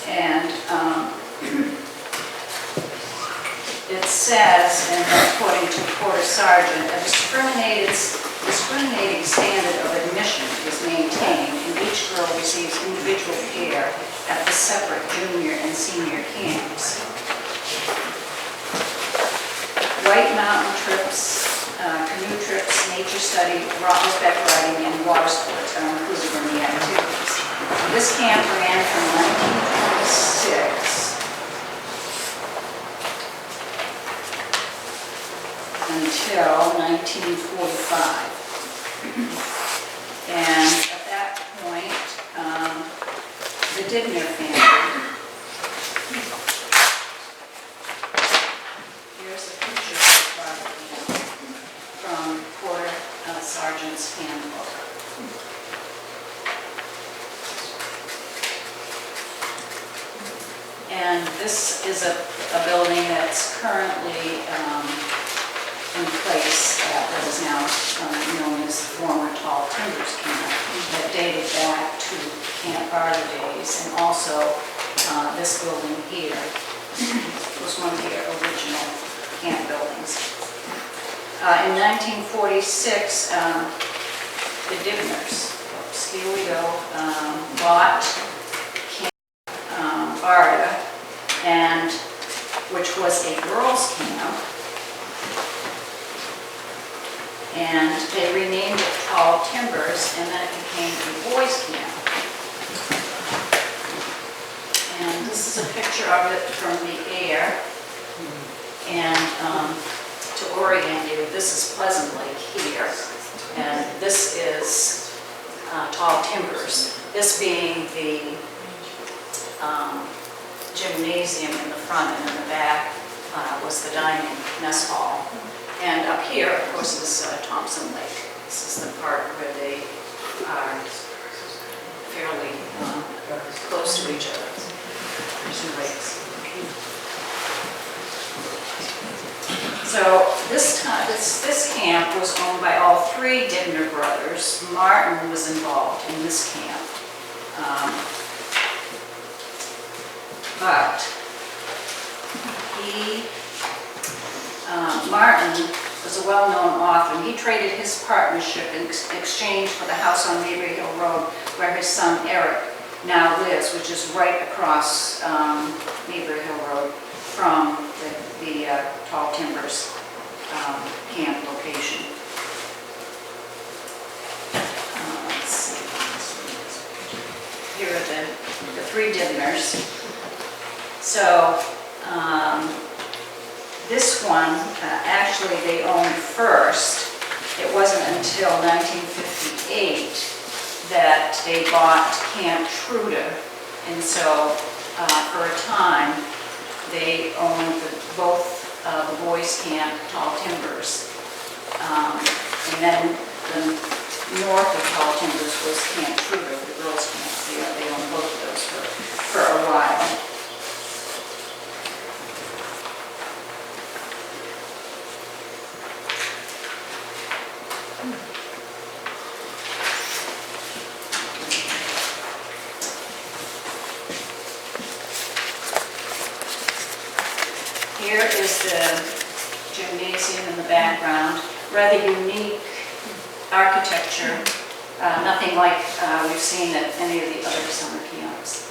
And it says, and according to Porter Sargent, a discriminating standard of admission is maintained, and each girl receives individual care at the separate junior and senior camps. White Mountain trips canoe trips, nature study, horseback riding, and water sports are included in the activities. This camp ran from 1926 until 1945. And at that point, the Dibner family, here's a picture of the property from Porter Sergeant's handbook. And this is a building that's currently in place that is now known as the former Tall Timbers Camp that dated back to Camp Barter days, and also this building here was one of the original camp buildings. In 1946, the Dibners, here we go, bought Camp Barter, and which was a girls' camp. And they renamed it Tall Timbers, and then it became a boys' camp. And this is a picture of it from the air. And to orient you, this is Pleasant Lake here, and this is Tall Timbers. This being the gymnasium in the front, and in the back was the dining mess hall. And up here, of course, is Thompson Lake. This is the part where they are fairly close to each other. There's two lakes. So this camp was owned by all three Dibner brothers. Martin was involved in this camp. But Martin was a well-known author, and he traded his partnership in exchange for the house on Neighbor Hill Road where his son Eric now lives, which is right across Neighbor Hill Road from the Tall Timbers camp location. Let's see. Here are the three Dibners. So this one, actually they owned first. It wasn't until 1958 that they bought Camp Truda. And so for a time, they owned both the boys' camp, Tall Timbers. And then the north of Tall Timbers was Camp Truda, the girls' camp. They owned both of those for a while. Here is the gymnasium in the background. Rather unique architecture, nothing like we've seen at any of the other summer camps.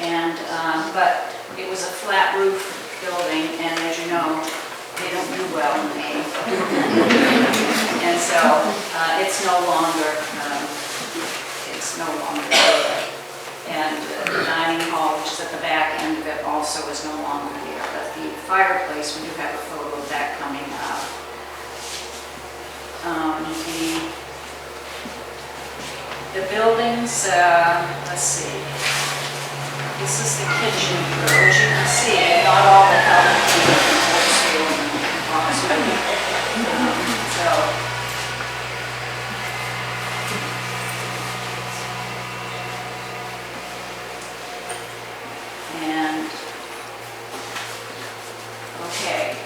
And but it was a flat roof building, and as you know, they don't do well in Maine. And so it's no longer there. And the dining hall, which is at the back end of it, also is no longer there. But the fireplace, we do have a photo of that coming up. The buildings, let's see. This is the kitchen. As you can see, not all the help came from Otisfield and Otisfield. Okay,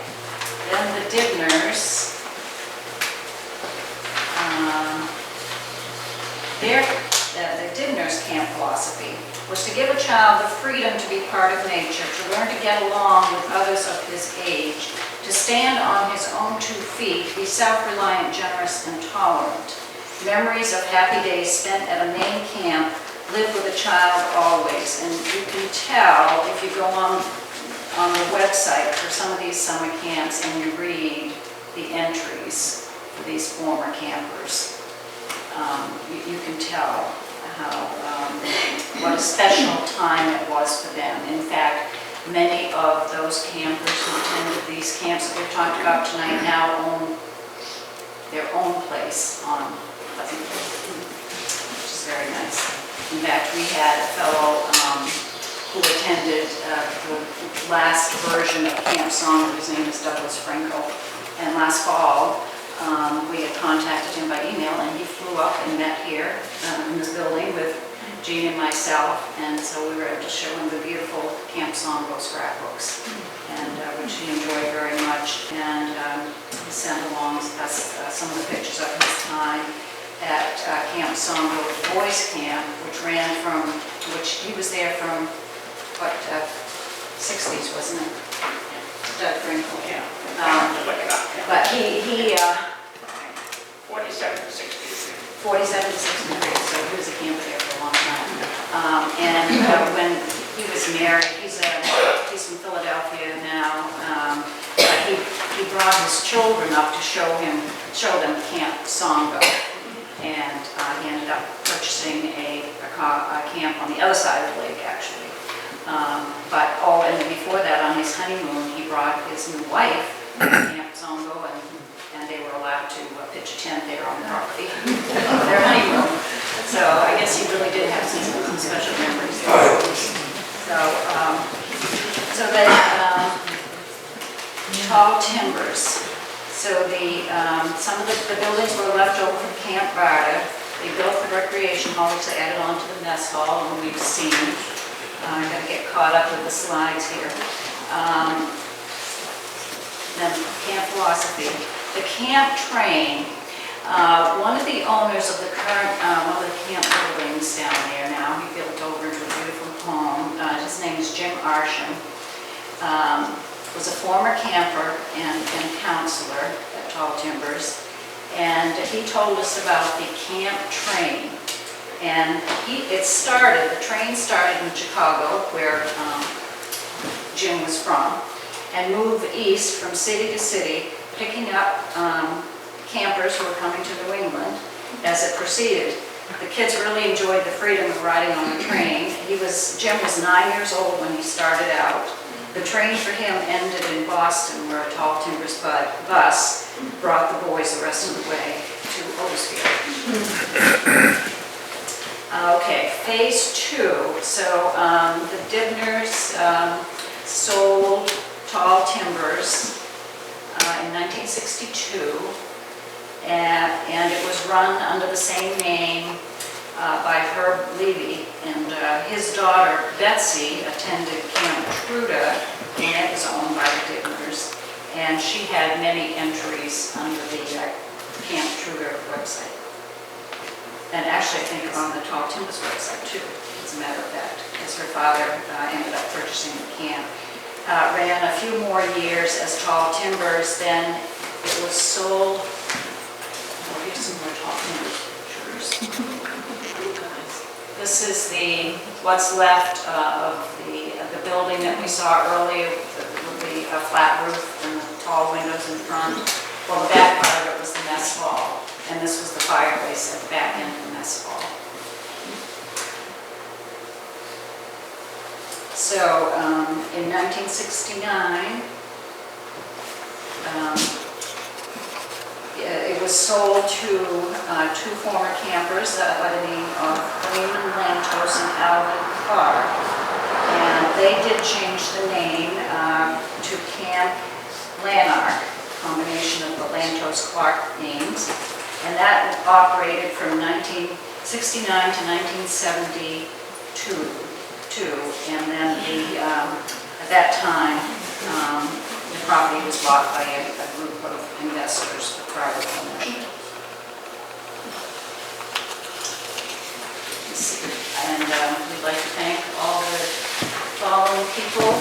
then the Dibners, the Dibners' camp philosophy was to give a child the freedom to be part of nature, to learn to get along with others of his age, to stand on his own 2 feet, be self-reliant, generous, and tolerant. Memories of happy days spent at a Maine camp live with a child always, and you can tell if you go on on the website for some of these summer camps and you read the entries for these former campers, you can tell how, what a special time it was for them. In fact, many of those campers who attended these camps that we've talked about tonight now own their own place on Pleasant Lake, which is very nice. In fact, we had a fellow who attended the last version of Camp Song, whose name is Douglas Pringle, and last fall we had contacted him by email, and he flew up and met here in this building with Jean and myself, and so we were able to show him the beautiful Camp Songbo scrapbooks, and which he enjoyed very much. And he sent along us some of the pictures of his time at Camp Songbo Boys Camp, which ran from, which he was there from, what, 60s, wasn't it? Doug Pringle. Yeah. Look it up. Yeah. But he 47 to 63. 47 to 63, so he was a camper there for a long time. And when he was married, he's from Philadelphia now, but he brought his children up to show them Camp Songbo. And he ended up purchasing a camp on the other side of the lake, actually. And before that, on his honeymoon, he brought his new wife to Camp Songbo, and they were allowed to pitch a tent there on the property for their honeymoon. So I guess he really did have some special memories there. So then, tall timbers. So some of the buildings were left over from Camp Barda. They built the recreation hall, which they added on to the mess hall, and we've seen. I'm going to get caught up with the slides here. Then camp philosophy. The camp train, one of the owners of the current, one of the camp buildings down there now, he built over into a beautiful home. His name is Jim Arsham. Was a former camper and counselor at Tall Timbers. And he told us about the camp train. And the train started in Chicago, where Jim was from, and moved east from city to city, picking up campers who were coming to New England as it proceeded. The kids really enjoyed the freedom of riding on the train. Jim was 9 years old when he started out. The train for him ended in Boston, where a Tall Timbers bus brought the boys the rest of the way to Otisfield. Okay, phase 2. So the Dibners sold Tall Timbers in 1962, and it was run under the same name by Herb Levy, and his daughter Betsy attended Camp Truda, and it was owned by the Dibners, and she had many entries under the Camp Truda website. And actually, I think on the Tall Timbers website too, as a matter of fact, as her father ended up purchasing the camp. Ran a few more years as Tall Timbers, then it was sold. Oh, here's some more Tall Timbers pictures. This is what's left of the building that we saw earlier with the flat roof and the tall windows in front. Well, the back part of it was the mess hall. And this was the fireplace at the back end of the mess hall. So in 1969, it was sold to two former campers by the name of Raymond Lantos and Alvin Carr. And they did change the name to Camp Lanark, combination of the Lantos-Clark names. And that operated from 1969 to 1972, and then at that time, the property was bought by a group of investors for private ownership. And we'd like to thank all the following people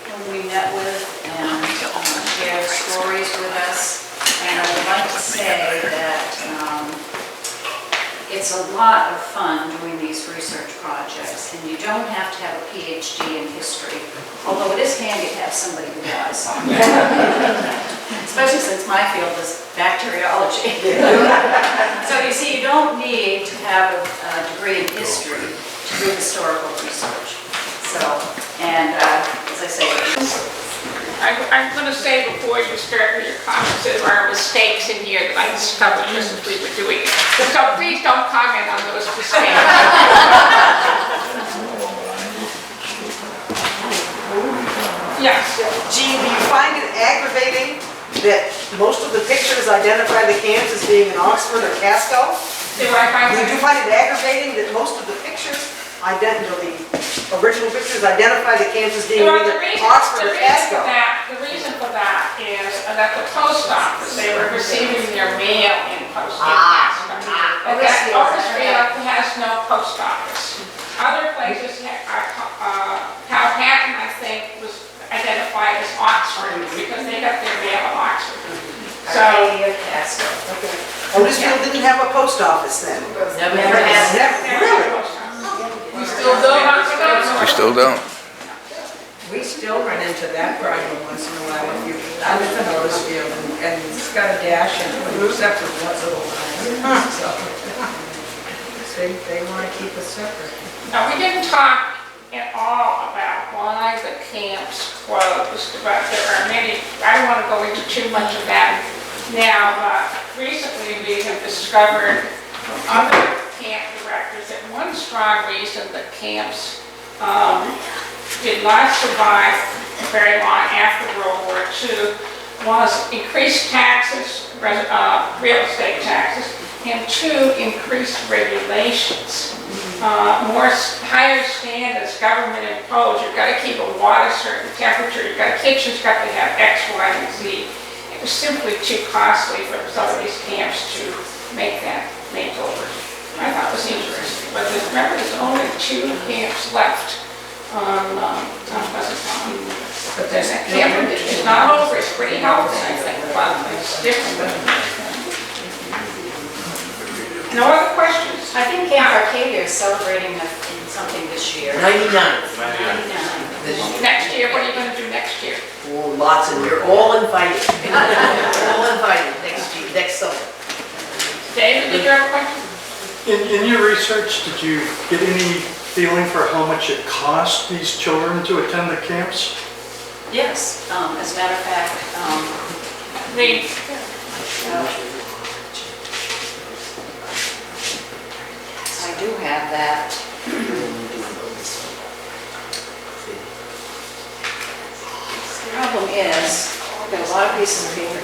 whom we met with and shared stories with us. And I would like to say that if it's a lot of fun doing these research projects, and you don't have to have a PhD in history, although it is handy to have somebody who does. Especially since my field is bacteriology. So you see, you don't need to have a degree in history to do historical research. So, and as I say, I'm going to say before you start with your comments, there are mistakes in here that I discovered just as we were doing it. So please don't comment on those mistakes. Yes. Jean, do you find it aggravating that most of the pictures identify the camps as being in Oxford or Casco? Do I find Do you find it aggravating that most of the pictures, the original pictures identify the camps as being Well, either Oxford or Casco? the reason for that is that the post office, they were receiving their mail in post office. Otisfield has no post office. Other places, Powhatan, I think, was identified as Oxford because they got their mail in Oxford. So, Arcadia, Casco. Otisfield didn't have a post office then? Never has. Really? we still don't. We still don't. We still run into that problem once in a while. If you, I live in Otisfield and it's got a dash and two separate little lines. So they want to keep it separate. Now, we didn't talk at all about why the camps closed, but there are many, I don't want to go into too much of that now, but recently we have discovered from other camp directors that one strong reason that camps did not survive very long after World War II was increased taxes, real estate taxes, and two, increased regulations. Higher standards, government imposed. You've got to keep a water certain temperature. You've got kitchen's got to have X, Y, and Z. It was simply too costly for some of these camps to make that makeover. I thought it was interesting. But remember, there's only 2 camps left on Pleasant Pond. But then that camp is not over. It's pretty healthy, I think, but it's different. No other questions? I think Camp Arcadia is celebrating something this year. 99. 99. Next year, what are you going to do next year? Oh, lots of, you're all invited. All invited next summer. David, did you have a question? In your research, did you get any feeling for how much it cost these children to attend the camps? Yes, as a matter of fact, I do have that. The problem is, I've got a lot of pieces of paper.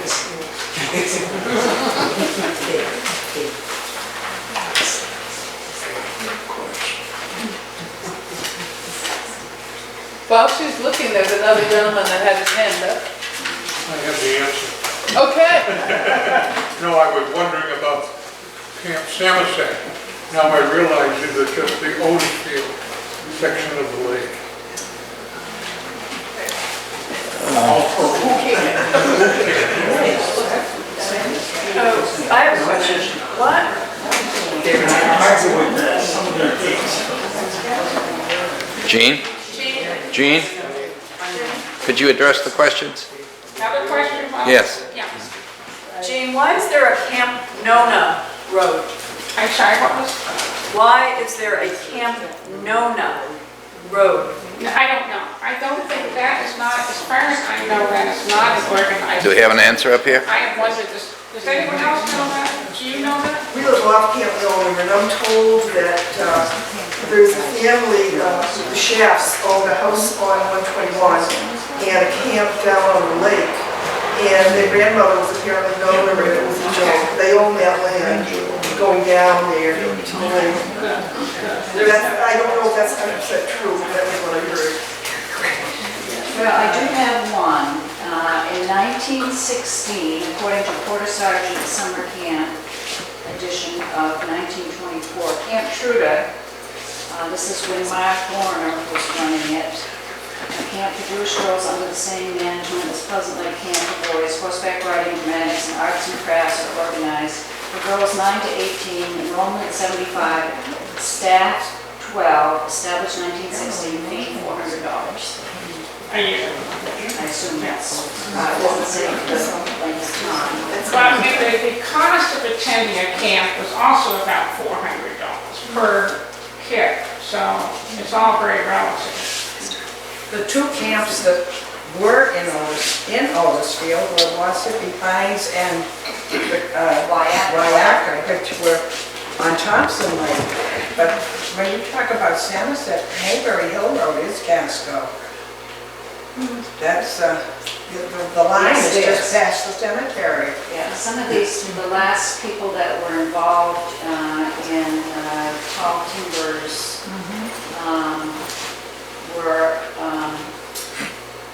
While she's looking, there's another gentleman that had his hand up. I have the answer. Okay. No, I was wondering about Camp Samoset. Now I realize it is just the Otisfield section of the lake. I have a question. What? Gene? Gene? Could you address the questions? Another question? Bob? Yes. Yeah. Jean, why is there a Camp Nona Road? I'm sorry, what was? Why is there a Camp Nona Road? I don't know. I don't think that is not, as far as I know, that is not an organized. Do we have an answer up here? I have wondered this. Does anyone else know that? Do you know that? We live off Camp Milner, and I'm told that there's a family, the Shafts own a house on 121 and a camp down on the lake. And their grandmother was apparently known to it with each other. They own that land going down there to the lake. I don't know if that's 100% true, but that was what I heard. Well, I do have one. In 1916, according to Porter Sergeant Summer Camp edition of 1924, Camp Truda, this is when Mark Warner was running it. The camp for Jewish girls under the same management as Pleasant Lake Camp for boys. Horseback riding, dramatics, and arts and crafts are organized. for girls 9 to 18, enrollment 75, staff 12, established 1916, fee $400. A year. I assume that's, it doesn't say the length of time. Well, the cost of attending a camp was also about $400 per kid, so it's all very relative. The two camps that were in Otisfield were Wassipy Pines and Wyaka, which were on Thompson Lake. But when you talk about Samoset, Mayberry Hill Road is Casco. That's, the line is just past the cemetery. Yeah, some of these, the last people that were involved in Tall Timbers were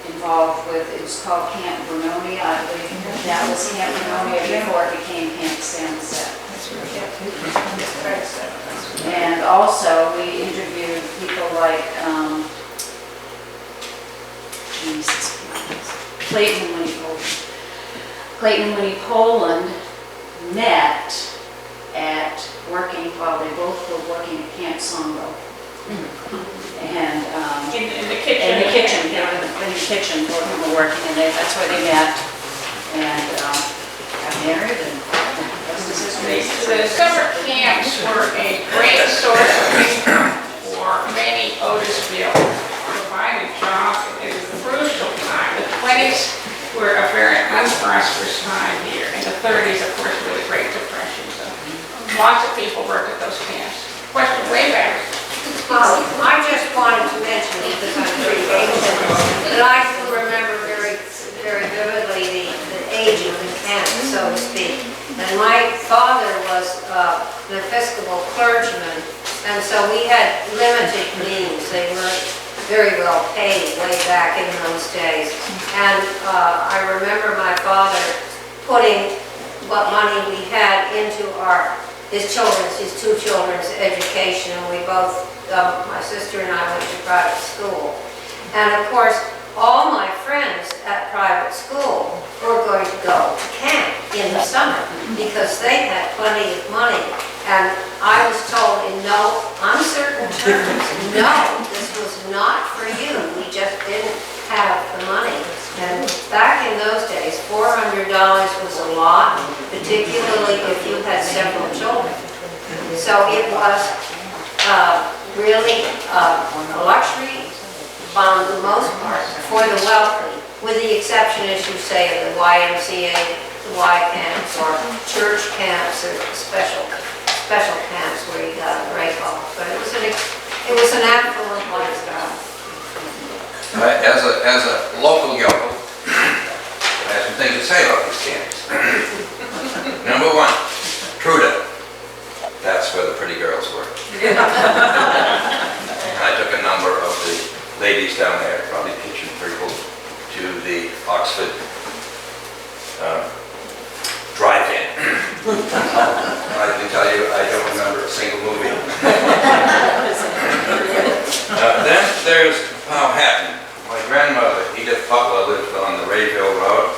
involved with, it was called Camp Vernonia, I believe. That was Camp Vernonia before it became Camp Samoset. And also, we interviewed people like Clayton and Winnie Poland met at working, while they both were working at Camp Songo. And In the kitchen. in the kitchen, both of them were working, and that's where they met, and got married, and that's the history. The summer camps were a great source of income for many Otisfield, provided jobs. It was a crucial time. The 20s were a very unprosperous time here. In the 30s, of course, were the Great Depression. So lots of people worked at those camps. Question way back. I just wanted to mention, because I'm pretty ancient, that I can remember very, very vividly the age of the camp, so to speak. And my father was an Episcopal clergyman, and so we had limited means. They weren't very well paid way back in those days. And I remember my father putting what money we had into his two children's education, and we both, my sister and I, went to private school. And of course, all my friends at private school were going to go to camp in the summer because they had plenty of money. And I was told in no uncertain terms, no, this was not for you. We just didn't have the money. And back in those days, $400 was a lot, particularly if you had several children. So it was really a luxury on the most part for the wealthy, with the exception, as you say, of the YMCA, the Y camps, or church camps, or special camps where you got a break off. But it was an affluent lifestyle. As a local yokel, I have some things to say about these camps. Number one, Truda. That's where the pretty girls were. I took a number of the ladies down there, probably Peach and Pringle, to the Oxford drive-in. I can tell you, I don't remember a single movie. Then there's Powhatan. My grandmother, Edith Butler, lived on the Rayville Road,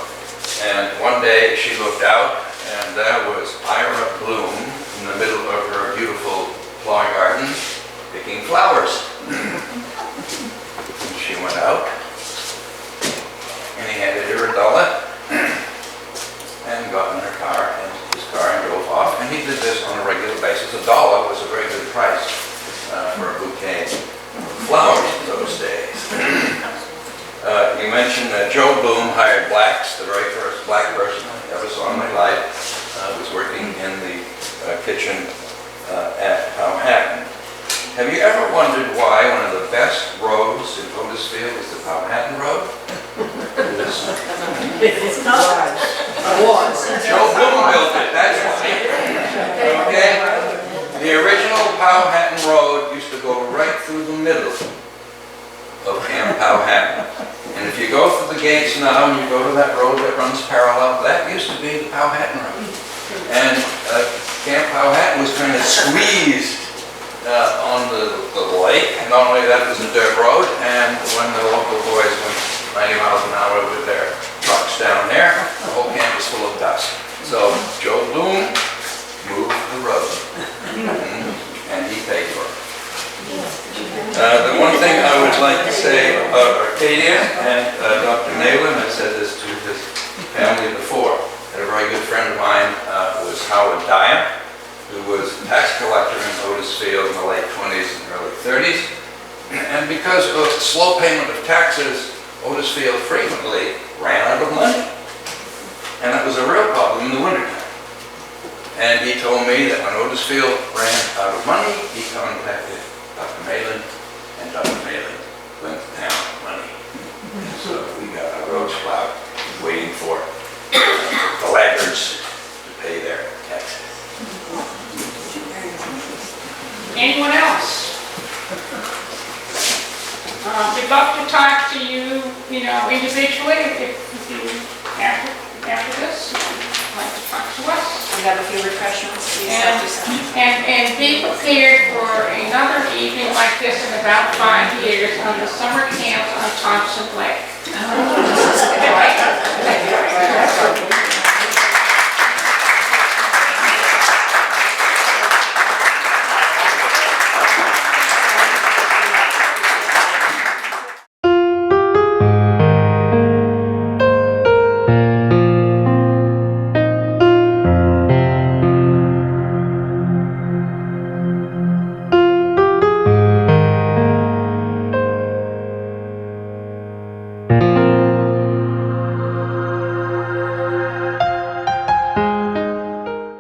and one day she looked out, and there was Ira Bloom in the middle of her beautiful flower garden, picking flowers. And she went out, and he handed her $1, and got in his car and drove off, and he did this on a regular basis. $1 was a very good price for a bouquet of flowers in those days. You mentioned that Joe Bloom hired blacks. The very first black person I ever saw in my life was working in the kitchen at Powhatan. Have you ever wondered why one of the best roads in Otisfield is the Powhatan Road? It's not. It was. Joe Bloom built it, that's why. Okay? The original Powhatan Road used to go right through the middle of Camp Powhatan. And if you go through the gates now and you go to that road that runs parallel, that used to be the Powhatan Road. And Camp Powhatan was kind of squeezed on the lake. And not only that, it was a dirt road, and when the local boys went 90 miles an hour with their trucks down there, the whole camp was full of dust. So Joe Bloom Arcadia, and Dr. Nayland, I said this to his family before. And a very good friend of mine was Howard Dyer, who was a tax collector in Otisfield in the late 20s and early 30s. And because of slow payment of taxes, Otisfield frequently ran out of money. And that was a real problem in the wintertime. And he told me that when Otisfield ran out of money, he contacted Dr. Malin, and Dr. Malin lent the town money. And so we got our roads plowed, waiting for the laggards to pay their taxes. Anyone else? We'd love to talk to you, individually, if you, after this, you'd like to talk to us. We have a few refreshments, please help yourself. And be prepared for another evening like this in about 5 years on the summer camps on Thompson Lake.